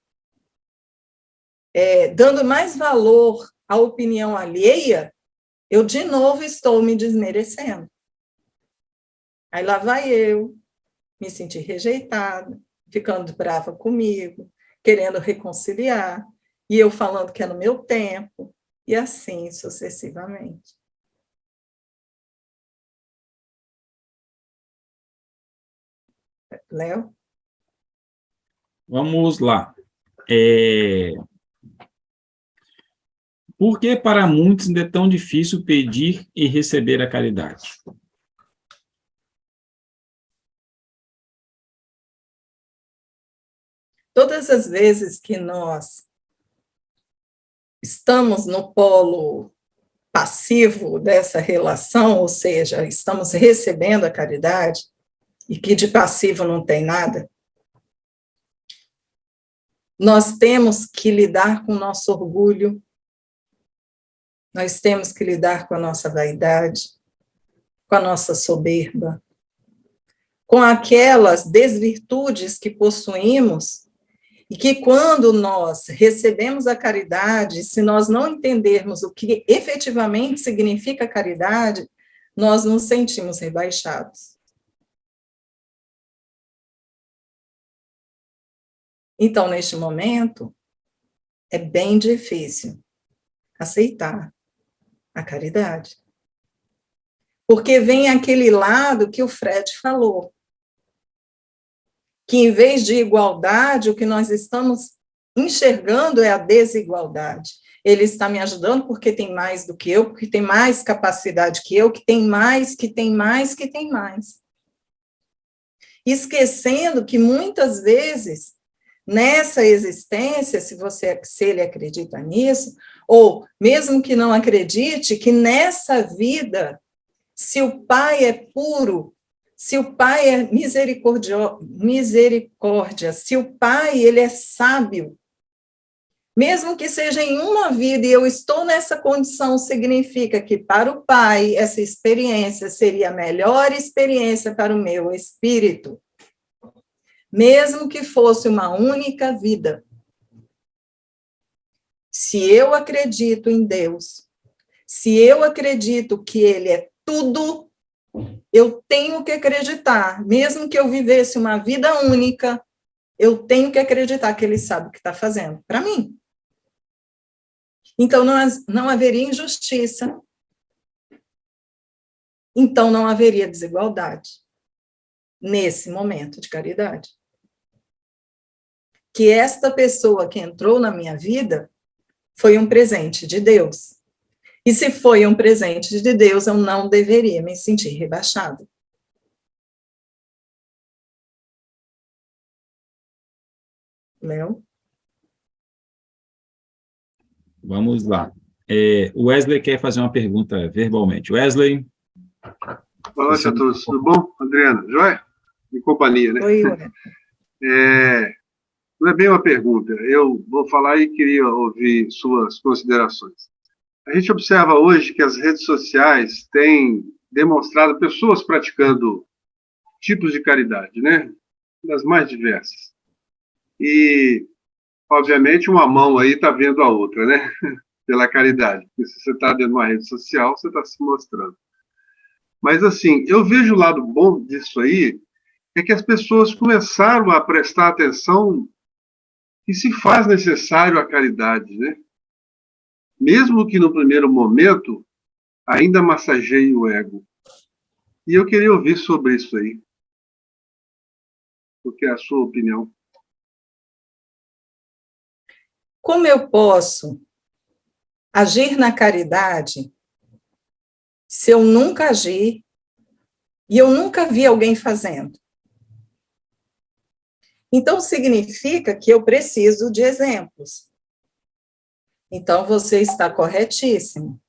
dando mais valor à opinião alheia, eu de novo estou me desmerecendo. Aí lá vai eu, me sentir rejeitada, ficando brava comigo, querendo reconciliar, e eu falando que é no meu tempo, e assim sucessivamente. Léo?
Vamos lá. Por que para muitos ainda é tão difícil pedir e receber a caridade?
Todas as vezes que nós estamos no polo passivo dessa relação, ou seja, estamos recebendo a caridade, e que de passivo não tem nada, nós temos que lidar com o nosso orgulho, nós temos que lidar com a nossa vaidade, com a nossa soberba, com aquelas desvirtudes que possuímos, e que quando nós recebemos a caridade, se nós não entendermos o que efetivamente significa caridade, nós nos sentimos rebaixados. Então, neste momento, é bem difícil aceitar a caridade. Porque vem aquele lado que o Fred falou, que em vez de igualdade, o que nós estamos enxergando é a desigualdade. Ele está me ajudando porque tem mais do que eu, porque tem mais capacidade que eu, que tem mais, que tem mais, que tem mais. Esquecendo que muitas vezes, nessa existência, se ele acredita nisso, ou mesmo que não acredite, que nessa vida, se o Pai é puro, se o Pai é misericórdia, se o Pai ele é sábio, mesmo que seja em uma vida, e eu estou nessa condição, significa que para o Pai, essa experiência seria a melhor experiência para o meu espírito, mesmo que fosse uma única vida. Se eu acredito em Deus, se eu acredito que Ele é tudo, eu tenho que acreditar, mesmo que eu vivesse uma vida única, eu tenho que acreditar que Ele sabe o que está fazendo para mim. Então, não haveria injustiça. Então, não haveria desigualdade nesse momento de caridade. Que esta pessoa que entrou na minha vida foi um presente de Deus. E se foi um presente de Deus, eu não deveria me sentir rebaixada. Léo?
Vamos lá. O Wesley quer fazer uma pergunta verbalmente. Wesley?
Boa noite a todos. Tudo bom, Adriana? Joia? De companhia, né?
Oi, Wesley.
Não é bem uma pergunta. Eu vou falar e queria ouvir suas considerações. A gente observa hoje que as redes sociais têm demonstrado pessoas praticando tipos de caridade, né? Das mais diversas. E, obviamente, uma mão aí está vendo a outra, né? Pela caridade. Porque se você está dentro de uma rede social, você está se mostrando. Mas, assim, eu vejo o lado bom disso aí, é que as pessoas começaram a prestar atenção que se faz necessário a caridade, né? Mesmo que no primeiro momento ainda massageie o ego. E eu queria ouvir sobre isso aí. O que é a sua opinião?
Como eu posso agir na caridade se eu nunca agi e eu nunca vi alguém fazendo? Então, significa que eu preciso de exemplos. Então, você está corretíssimo.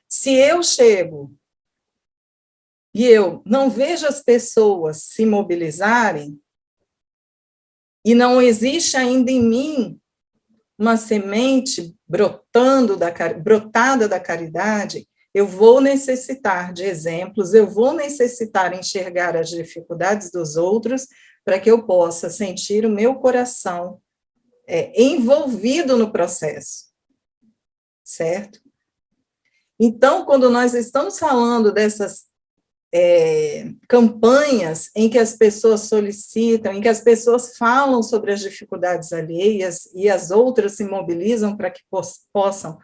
Se eu chego e eu não vejo as pessoas se mobilizarem, e não existe ainda em mim uma semente brotada da caridade, eu vou necessitar de exemplos, eu vou necessitar enxergar as dificuldades dos outros para que eu possa sentir o meu coração envolvido no processo, certo? Então, quando nós estamos falando dessas campanhas em que as pessoas solicitam, em que as pessoas falam sobre as dificuldades alheias e as outras se mobilizam para que possam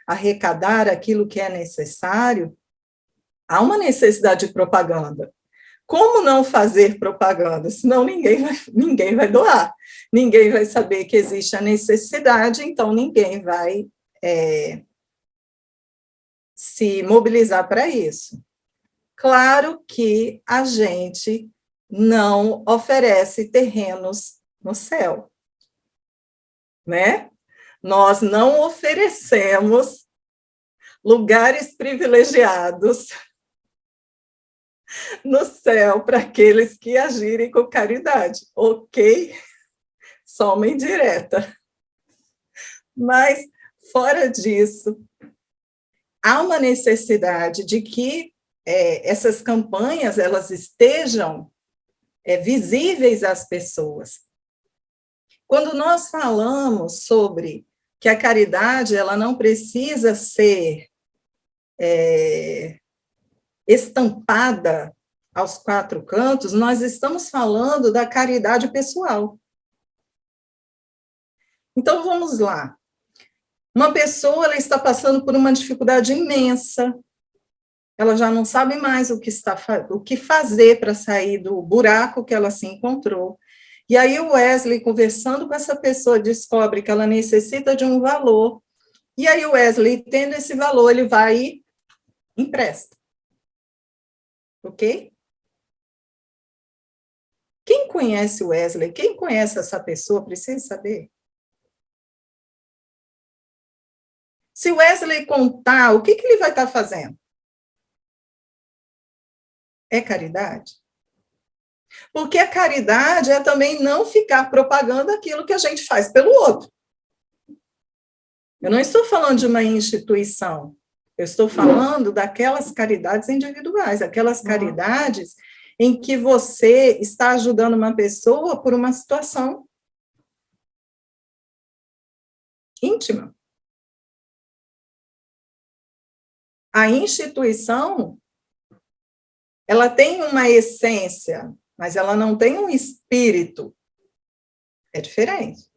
arrecadar aquilo que é necessário, há uma necessidade de propaganda. Como não fazer propaganda? Senão ninguém vai doar, ninguém vai saber que existe a necessidade, então ninguém vai se mobilizar para isso. Claro que a gente não oferece terrenos no céu, né? Nós não oferecemos lugares privilegiados no céu para aqueles que agirem com caridade, ok? Só uma indireta. Mas, fora disso, há uma necessidade de que essas campanhas elas estejam visíveis às pessoas. Quando nós falamos sobre que a caridade ela não precisa ser estampada aos quatro cantos, nós estamos falando da caridade pessoal. Então, vamos lá. Uma pessoa ela está passando por uma dificuldade imensa, ela já não sabe mais o que fazer para sair do buraco que ela se encontrou. E aí o Wesley, conversando com essa pessoa, descobre que ela necessita de um valor, e aí o Wesley, tendo esse valor, ele vai e empresta. Ok? Quem conhece o Wesley, quem conhece essa pessoa, precisa saber. Se o Wesley contar, o que ele vai estar fazendo? É caridade? Porque a caridade é também não ficar propagando aquilo que a gente faz pelo outro. Eu não estou falando de uma instituição, eu estou falando daquelas caridades individuais, aquelas caridades em que você está ajudando uma pessoa por uma situação íntima. A instituição, ela tem uma essência, mas ela não tem um espírito. É diferente.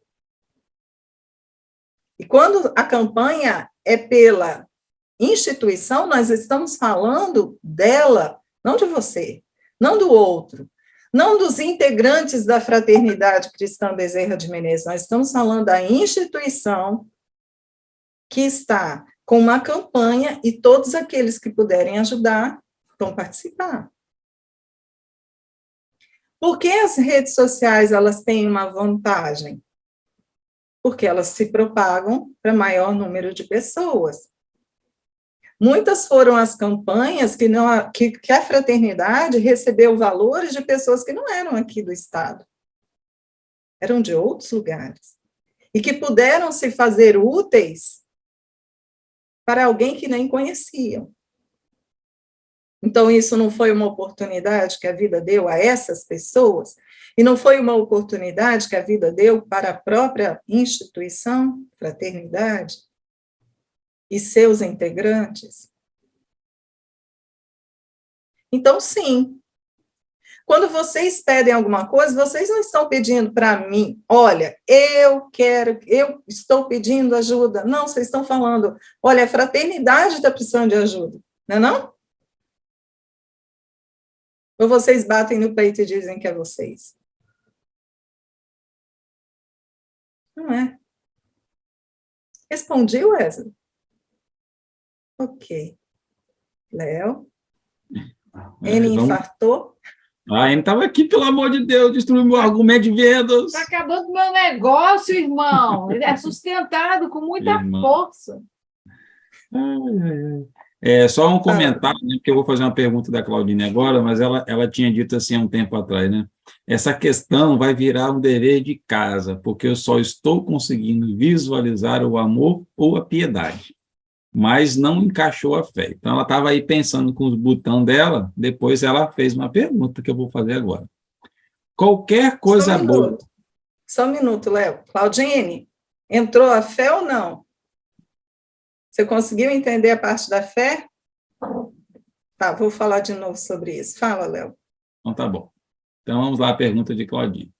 E quando a campanha é pela instituição, nós estamos falando dela, não de você, não do outro, não dos integrantes da Fraternidade Cristã Bezerra de Menezes, nós estamos falando da instituição que está com uma campanha e todos aqueles que puderem ajudar vão participar. Por que as redes sociais elas têm uma vantagem? Porque elas se propagam para maior número de pessoas. Muitas foram as campanhas que a fraternidade recebeu valores de pessoas que não eram aqui do Estado, eram de outros lugares, e que puderam se fazer úteis para alguém que nem conheciam. Então, isso não foi uma oportunidade que a vida deu a essas pessoas? E não foi uma oportunidade que a vida deu para a própria instituição, fraternidade, e seus integrantes? Então, sim. Quando vocês pedem alguma coisa, vocês não estão pedindo para mim, olha, eu estou pedindo ajuda. Não, vocês estão falando, olha, a fraternidade está precisando de ajuda, não é não? Ou vocês batem no peito e dizem que é vocês? Não é. Respondi, Wesley? Ok. Léo? Ele infartou?
A Anne estava aqui, pelo amor de Deus, destruiu meu argumento de vendas.
Está acabando meu negócio, irmão. Ele é sustentado com muita força.
Só um comentário, né, porque eu vou fazer uma pergunta da Claudine agora, mas ela tinha dito assim há um tempo atrás, né? Essa questão vai virar um dever de casa, porque eu só estou conseguindo visualizar o amor ou a piedade, mas não encaixou a fé. Então, ela estava aí pensando com os botões dela, depois ela fez uma pergunta que eu vou fazer agora. Qualquer coisa boa...
Só um minuto, Léo. Claudine, entrou a fé ou não? Você conseguiu entender a parte da fé? Tá, vou falar de novo sobre isso. Fala, Léo.
Então, tá bom. Então, vamos lá, a pergunta de Claudine.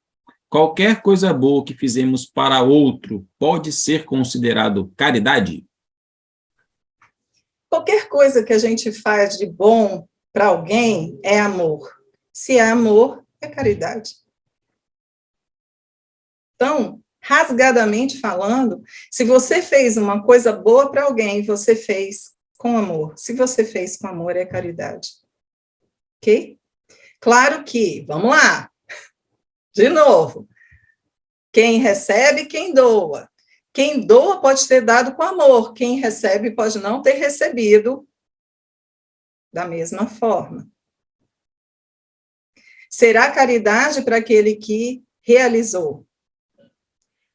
Qualquer coisa boa que fizemos para outro pode ser considerado caridade?
Qualquer coisa que a gente faz de bom para alguém é amor. Se é amor, é caridade. Então, rasgadamente falando, se você fez uma coisa boa para alguém, você fez com amor. Se você fez com amor, é caridade. Ok? Claro que, vamos lá, de novo, quem recebe, quem doa. Quem doa pode ter dado com amor, quem recebe pode não ter recebido da mesma forma. Será caridade para aquele que realizou.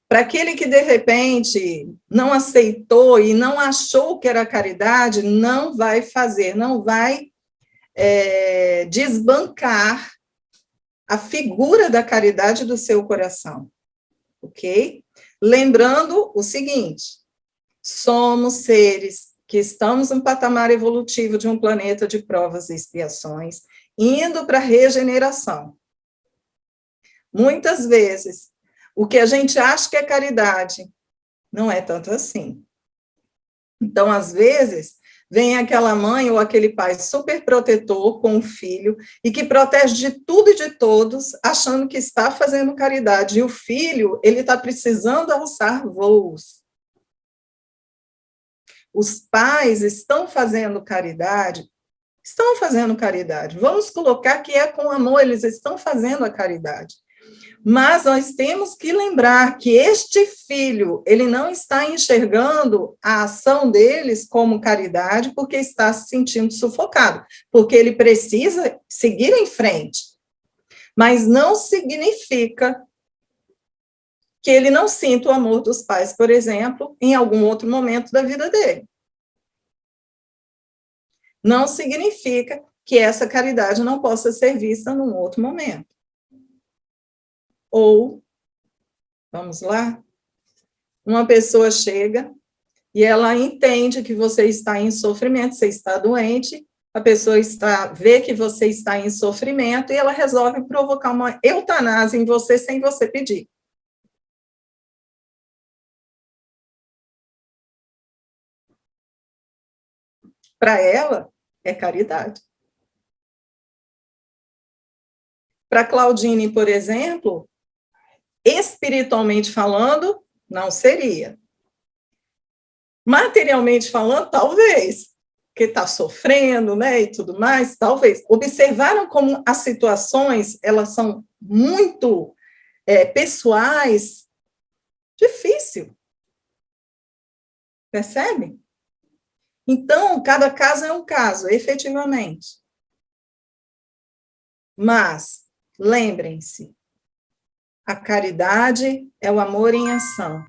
Para aquele que, de repente, não aceitou e não achou que era caridade, não vai fazer, não vai desbancar a figura da caridade do seu coração. Ok? Lembrando o seguinte, somos seres que estamos no patamar evolutivo de um planeta de provas e expiações, indo para a regeneração. Muitas vezes, o que a gente acha que é caridade, não é tanto assim. Então, às vezes, vem aquela mãe ou aquele pai super protetor com o filho e que protege de tudo e de todos, achando que está fazendo caridade. E o filho, ele está precisando alçar voos. Os pais estão fazendo caridade? Estão fazendo caridade. Vamos colocar que é com amor, eles estão fazendo a caridade. Mas nós temos que lembrar que este filho, ele não está enxergando a ação deles como caridade porque está se sentindo sufocado, porque ele precisa seguir em frente. Mas não significa que ele não sinta o amor dos pais, por exemplo, em algum outro momento da vida dele. Não significa que essa caridade não possa ser vista num outro momento. Ou, vamos lá, uma pessoa chega e ela entende que você está em sofrimento, você está doente, a pessoa vê que você está em sofrimento e ela resolve provocar uma eutanásia em você sem você pedir. Para ela, é caridade. Para Claudine, por exemplo, espiritualmente falando, não seria. Materialmente falando, talvez, porque está sofrendo, né, e tudo mais, talvez. Observaram como as situações, elas são muito pessoais? Difícil. Percebe? Então, cada caso é um caso, efetivamente. Mas, lembrem-se, a caridade é o amor em ação.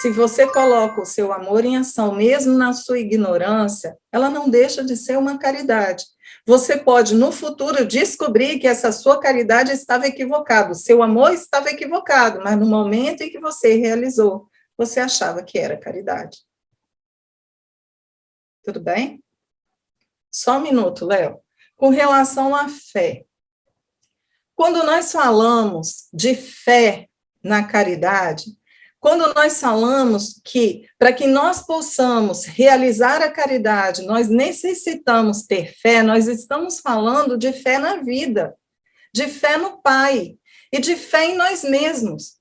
Se você coloca o seu amor em ação, mesmo na sua ignorância, ela não deixa de ser uma caridade. Você pode, no futuro, descobrir que essa sua caridade estava equivocada, o seu amor estava equivocado, mas no momento em que você realizou, você achava que era caridade. Tudo bem? Só um minuto, Léo. Com relação à fé. Quando nós falamos de fé na caridade, quando nós falamos que, para que nós possamos realizar a caridade, nós necessitamos ter fé, nós estamos falando de fé na vida, de fé no Pai e de fé em nós mesmos.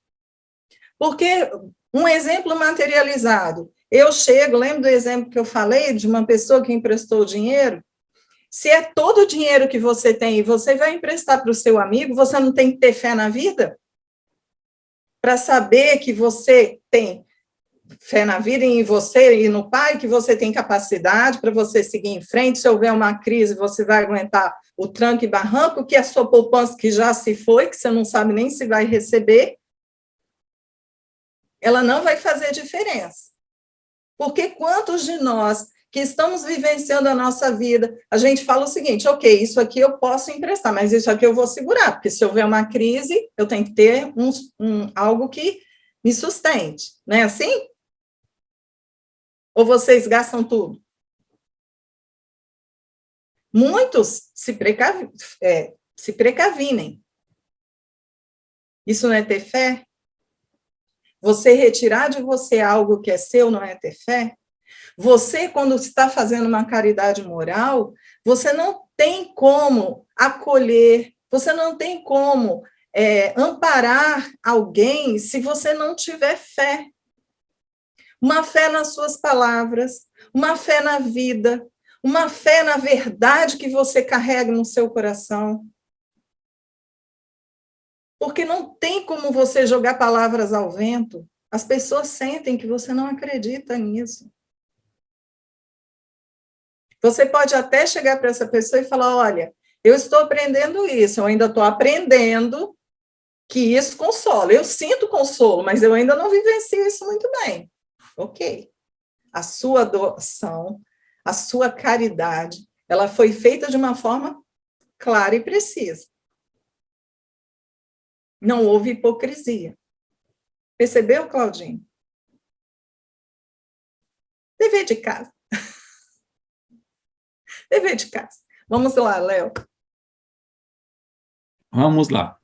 Porque um exemplo materializado, eu chego, lembra do exemplo que eu falei de uma pessoa que emprestou dinheiro? Se é todo o dinheiro que você tem e você vai emprestar para o seu amigo, você não tem que ter fé na vida? Para saber que você tem fé na vida em você e no Pai, que você tem capacidade para você seguir em frente, se houver uma crise, você vai aguentar o tranco e barranco, que a sua poupança que já se foi, que você não sabe nem se vai receber, ela não vai fazer diferença. Porque quantos de nós que estamos vivenciando a nossa vida, a gente fala o seguinte, ok, isso aqui eu posso emprestar, mas isso aqui eu vou segurar, porque se houver uma crise, eu tenho que ter algo que me sustente, não é assim? Ou vocês gastam tudo? Muitos se precavinem. Isso não é ter fé? Você retirar de você algo que é seu não é ter fé? Você, quando está fazendo uma caridade moral, você não tem como acolher, você não tem como amparar alguém se você não tiver fé. Uma fé nas suas palavras, uma fé na vida, uma fé na verdade que você carrega no seu coração. Porque não tem como você jogar palavras ao vento. As pessoas sentem que você não acredita nisso. Você pode até chegar para essa pessoa e falar, olha, eu estou aprendendo isso, eu ainda estou aprendendo que isso consola. Eu sinto consolo, mas eu ainda não vivencio isso muito bem. Ok. A sua doação, a sua caridade, ela foi feita de uma forma clara e precisa. Não houve hipocrisia. Percebeu, Claudinho? Dever de casa. Dever de casa. Vamos lá, Léo.
Vamos lá.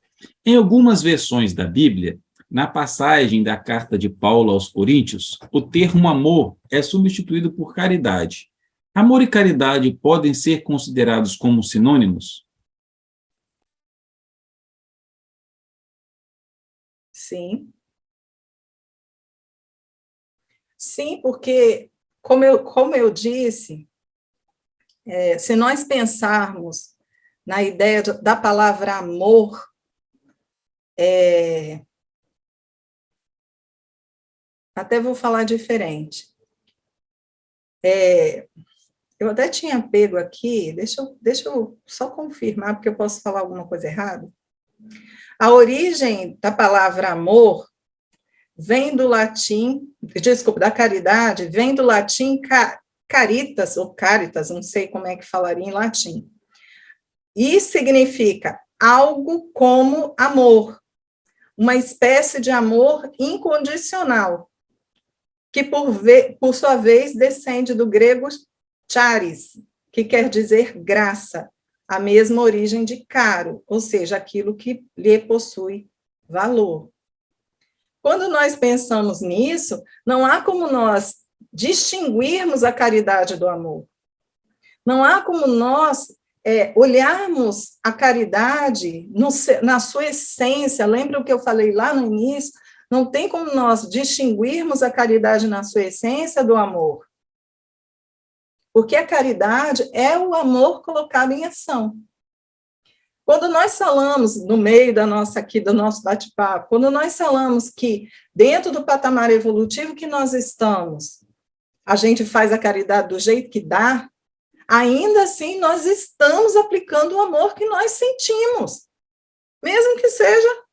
Em algumas versões da Bíblia, na passagem da carta de Paulo aos Coríntios, o termo amor é substituído por caridade. Amor e caridade podem ser considerados como sinônimos?
Sim. Sim, porque, como eu disse, se nós pensarmos na ideia da palavra amor, até vou falar diferente. Eu até tinha pego aqui, deixa eu só confirmar, porque eu posso falar alguma coisa errada. A origem da palavra amor vem do latim, desculpa, da caridade, vem do latim caritas, ou caritas, não sei como é que falaria em latim. E significa algo como amor, uma espécie de amor incondicional, que por sua vez descende do grego charis, que quer dizer graça, a mesma origem de caro, ou seja, aquilo que lhe possui valor. Quando nós pensamos nisso, não há como nós distinguirmos a caridade do amor. Não há como nós olharmos a caridade na sua essência. Lembra o que eu falei lá no início? Não tem como nós distinguirmos a caridade na sua essência do amor. Porque a caridade é o amor colocado em ação. Quando nós falamos, no meio do nosso bate-papo, quando nós falamos que dentro do patamar evolutivo que nós estamos, a gente faz a caridade do jeito que dá, ainda assim nós estamos aplicando o amor que nós sentimos, mesmo que seja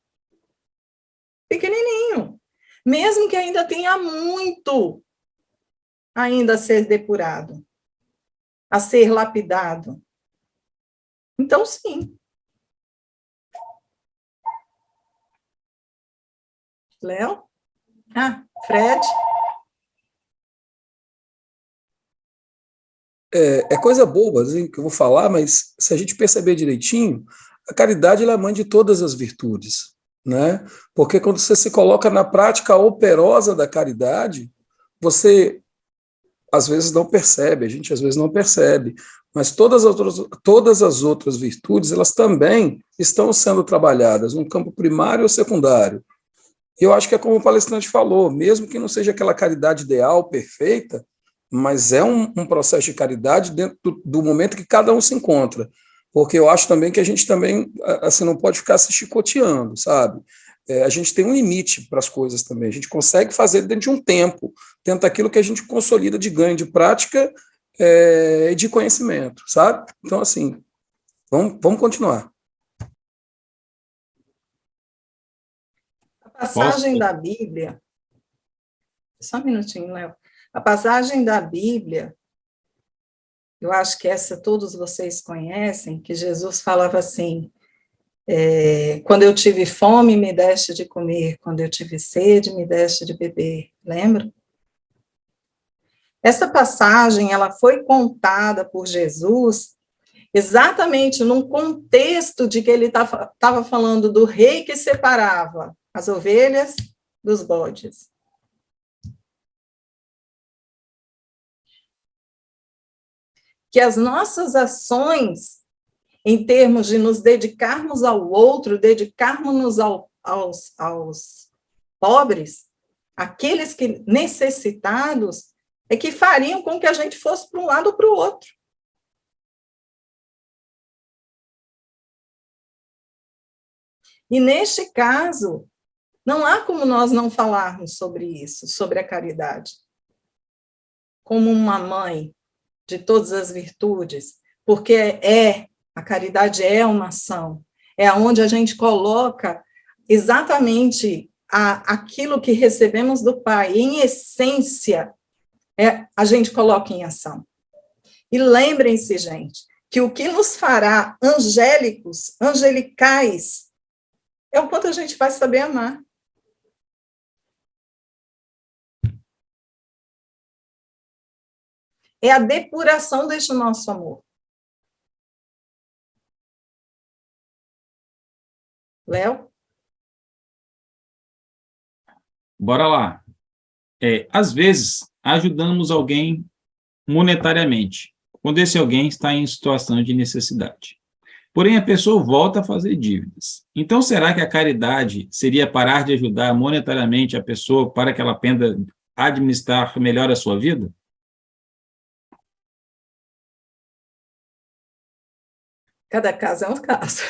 pequenininho, mesmo que ainda tenha muito ainda a ser depurado, a ser lapidado. Então, sim. Léo? Fred?
É coisa boba assim, que eu vou falar, mas se a gente perceber direitinho, a caridade ela é a mãe de todas as virtudes, né? Porque quando você se coloca na prática operosa da caridade, você às vezes não percebe, a gente às vezes não percebe, mas todas as outras virtudes, elas também estão sendo trabalhadas no campo primário ou secundário. E eu acho que é como o palestrante falou, mesmo que não seja aquela caridade ideal, perfeita, mas é um processo de caridade dentro do momento que cada um se encontra. Porque eu acho também que a gente também assim, não pode ficar se chicoteando, sabe? A gente tem um limite para as coisas também. A gente consegue fazer dentro de um tempo, dentro daquilo que a gente consolida de ganho de prática e de conhecimento, sabe? Então, assim, vamos continuar.
A passagem da Bíblia, só um minutinho, Léo. A passagem da Bíblia, eu acho que essa todos vocês conhecem, que Jesus falava assim, quando eu tive fome, me deste de comer, quando eu tive sede, me deste de beber, lembra? Essa passagem, ela foi contada por Jesus exatamente num contexto de que ele estava falando do rei que separava as ovelhas dos bodes. Que as nossas ações, em termos de nos dedicarmos ao outro, dedicarmos-nos aos pobres, aqueles que necessitados, é que fariam com que a gente fosse para um lado ou para o outro. E, neste caso, não há como nós não falarmos sobre isso, sobre a caridade. Como uma mãe de todas as virtudes, porque a caridade é uma ação, é onde a gente coloca exatamente aquilo que recebemos do Pai, em essência, a gente coloca em ação. E lembrem-se, gente, que o que nos fará angélicos, angelicais, é o quanto a gente vai saber amar. É a depuração deste nosso amor. Léo?
Bora lá. Às vezes, ajudamos alguém monetariamente, quando esse alguém está em situação de necessidade. Porém, a pessoa volta a fazer dívidas. Então, será que a caridade seria parar de ajudar monetariamente a pessoa para que ela aprenda a administrar melhor a sua vida?
Cada caso é um caso.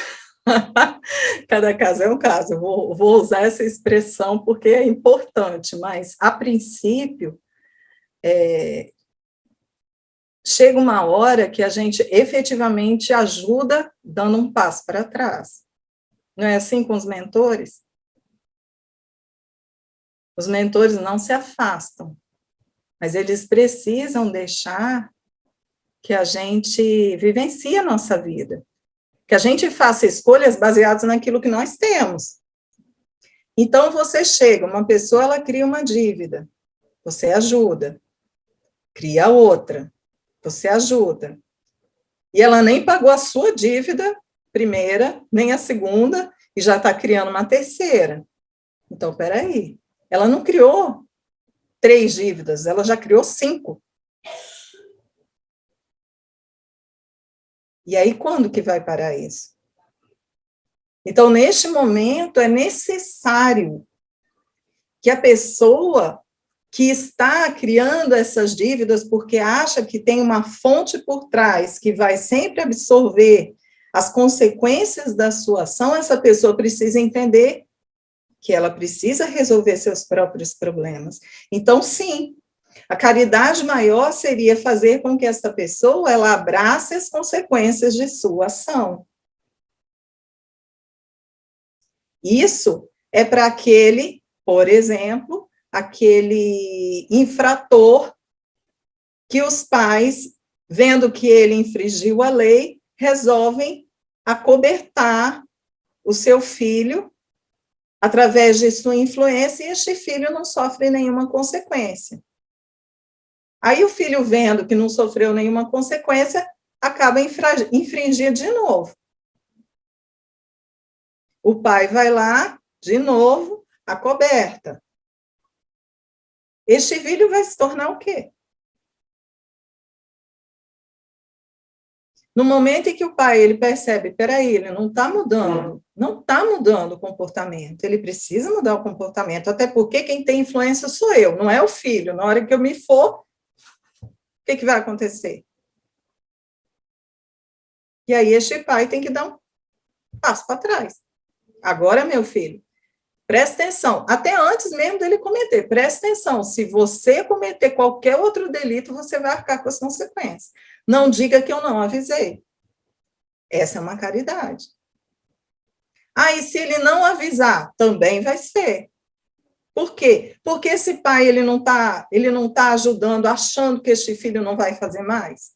Cada caso é um caso. Vou usar essa expressão porque é importante, mas, a princípio, chega uma hora que a gente efetivamente ajuda dando um passo para trás. Não é assim com os mentores? Os mentores não se afastam, mas eles precisam deixar que a gente vivencie a nossa vida, que a gente faça escolhas baseadas naquilo que nós temos. Então, você chega, uma pessoa, ela cria uma dívida, você ajuda, cria outra, você ajuda, e ela nem pagou a sua dívida primeira, nem a segunda, e já está criando uma terceira. Então, peraí, ela não criou 3 dívidas, ela já criou 5. E aí, quando que vai parar isso? Então, neste momento, é necessário que a pessoa que está criando essas dívidas porque acha que tem uma fonte por trás que vai sempre absorver as consequências da sua ação, essa pessoa precisa entender que ela precisa resolver seus próprios problemas. Então, sim, a caridade maior seria fazer com que essa pessoa ela abrace as consequências de sua ação. Isso é para aquele, por exemplo, aquele infrator que os pais, vendo que ele infringiu a lei, resolvem acobertar o seu filho através de sua influência, e este filho não sofre nenhuma consequência. Aí o filho, vendo que não sofreu nenhuma consequência, acaba infringindo de novo. O pai vai lá, de novo, acoberta. Este filho vai se tornar o quê? No momento em que o pai ele percebe, peraí, ele não está mudando o comportamento, ele precisa mudar o comportamento, até porque quem tem influência sou eu, não é o filho. Na hora que eu me for, o que vai acontecer? E aí este pai tem que dar um passo para trás. Agora, meu filho, presta atenção, até antes mesmo dele cometer, presta atenção, se você cometer qualquer outro delito, você vai arcar com as consequências. Não diga que eu não avisei. Essa é uma caridade. E se ele não avisar, também vai ser. Por quê? Porque esse pai ele não tá ajudando, achando que este filho não vai fazer mais.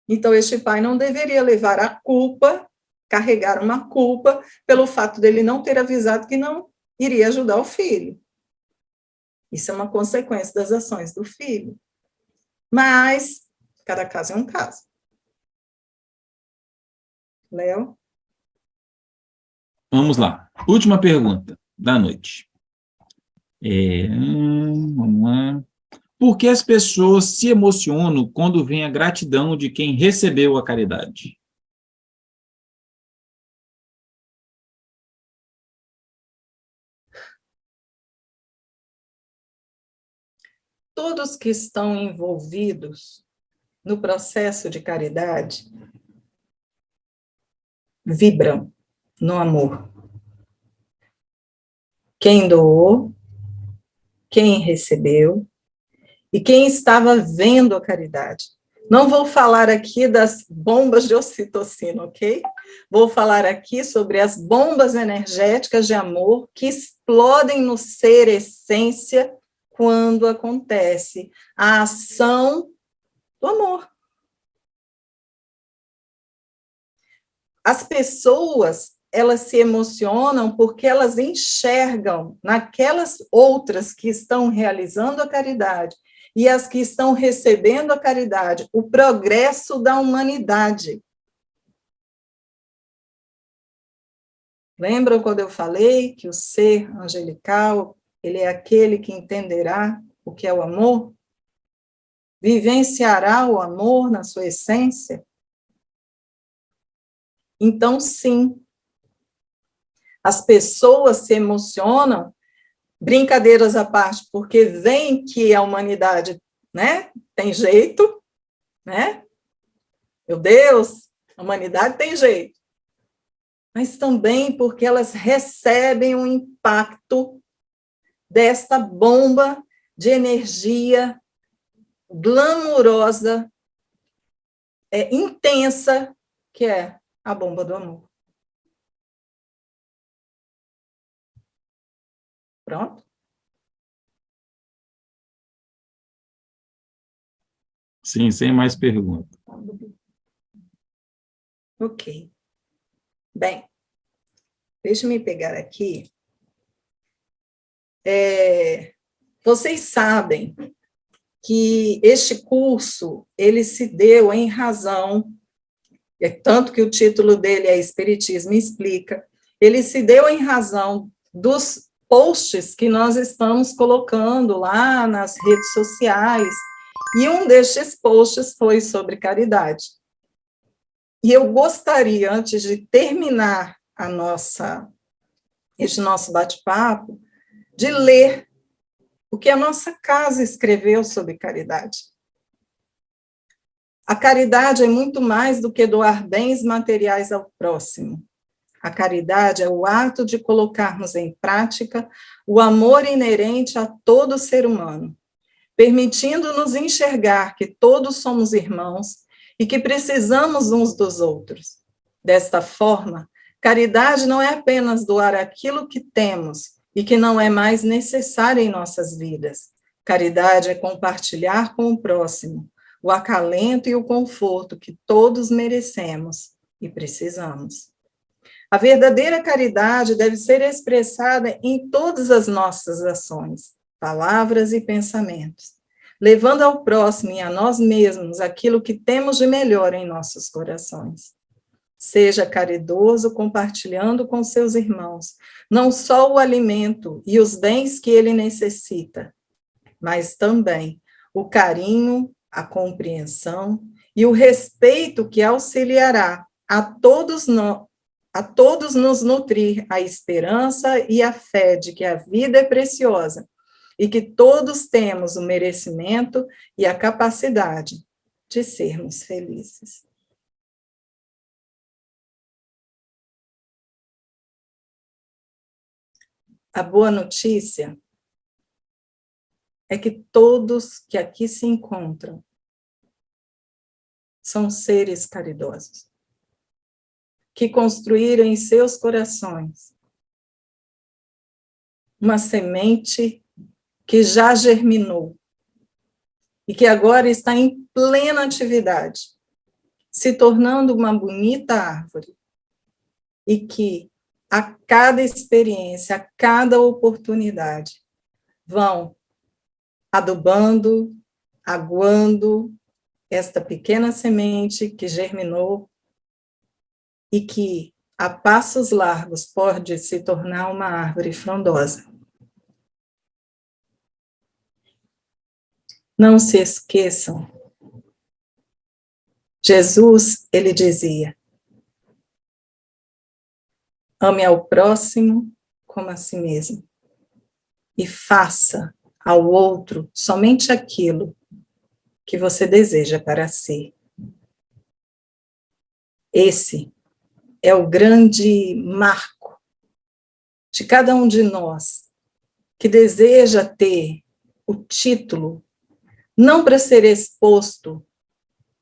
Então, este pai não deveria levar a culpa, carregar uma culpa, pelo fato dele não ter avisado que não iria ajudar o filho. Isso é uma consequência das ações do filho. Mas, cada caso é um caso. Léo?
Vamos lá. Última pergunta da noite. Vamos lá. Por que as pessoas se emocionam quando vem a gratidão de quem recebeu a caridade?
Todos que estão envolvidos no processo de caridade vibram no amor. Quem doou, quem recebeu e quem estava vendo a caridade. Não vou falar aqui das bombas de ocitocina, ok? Vou falar aqui sobre as bombas energéticas de amor que explodem no ser essência quando acontece a ação do amor. As pessoas, elas se emocionam porque elas enxergam naquelas outras que estão realizando a caridade e as que estão recebendo a caridade, o progresso da humanidade. Lembram quando eu falei que o ser angelical, ele é aquele que entenderá o que é o amor? Vivenciará o amor na sua essência? Então, sim, as pessoas se emocionam, brincadeiras à parte, porque veem que a humanidade, né, tem jeito, né? Meu Deus, a humanidade tem jeito. Mas também porque elas recebem o impacto desta bomba de energia glamurosa, intensa, que é a bomba do amor. Pronto?
Sim, sem mais perguntas.
Ok. Bem, deixa-me pegar aqui. Vocês sabem que este curso, ele se deu em razão, tanto que o título dele é Espiritismo Explica, ele se deu em razão dos posts que nós estamos colocando lá nas redes sociais, e um destes posts foi sobre caridade. E eu gostaria, antes de terminar este nosso bate-papo, de ler o que a nossa casa escreveu sobre caridade. A caridade é muito mais do que doar bens materiais ao próximo. A caridade é o ato de colocarmos em prática o amor inerente a todo ser humano, permitindo-nos enxergar que todos somos irmãos e que precisamos uns dos outros. Desta forma, caridade não é apenas doar aquilo que temos e que não é mais necessário em nossas vidas. Caridade é compartilhar com o próximo o acalento e o conforto que todos merecemos e precisamos. A verdadeira caridade deve ser expressada em todas as nossas ações, palavras e pensamentos, levando ao próximo e a nós mesmos aquilo que temos de melhor em nossos corações. Seja caridoso compartilhando com seus irmãos, não só o alimento e os bens que ele necessita, mas também o carinho, a compreensão e o respeito que auxiliará a todos nos nutrir a esperança e a fé de que a vida é preciosa e que todos temos o merecimento e a capacidade de sermos felizes. A boa notícia é que todos que aqui se encontram são seres caridosos, que construíram em seus corações uma semente que já germinou e que agora está em plena atividade, se tornando uma bonita árvore, e que a cada experiência, a cada oportunidade, vão adubando, aguando esta pequena semente que germinou e que, a passos largos, pode se tornar uma árvore frondosa. Não se esqueçam, Jesus, ele dizia, ame ao próximo como a si mesmo e faça ao outro somente aquilo que você deseja para si. Esse é o grande marco de cada um de nós que deseja ter o título, não para ser exposto,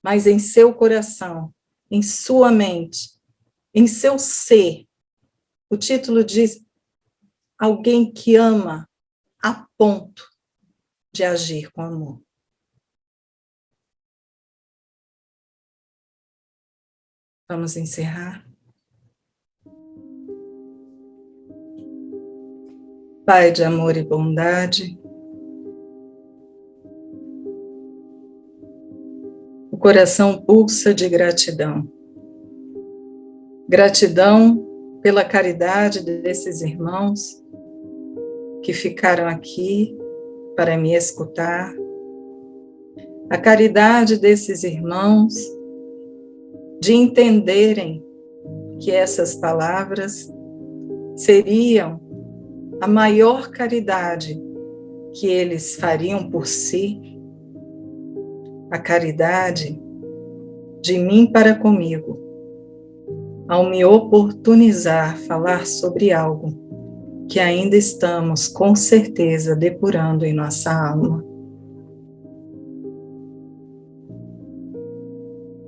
mas em seu coração, em sua mente, em seu ser. O título diz alguém que ama a ponto de agir com amor. Vamos encerrar. Pai de amor e bondade, o coração pulsa de gratidão. Gratidão pela caridade desses irmãos que ficaram aqui para me escutar. A caridade desses irmãos de entenderem que essas palavras seriam a maior caridade que eles fariam por si, a caridade de mim para comigo, ao me oportunizar falar sobre algo que ainda estamos, com certeza, depurando em nossa alma.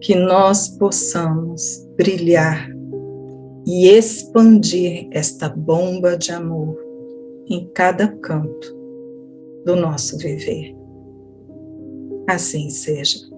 Que nós possamos brilhar e expandir esta bomba de amor em cada canto do nosso viver. Assim seja.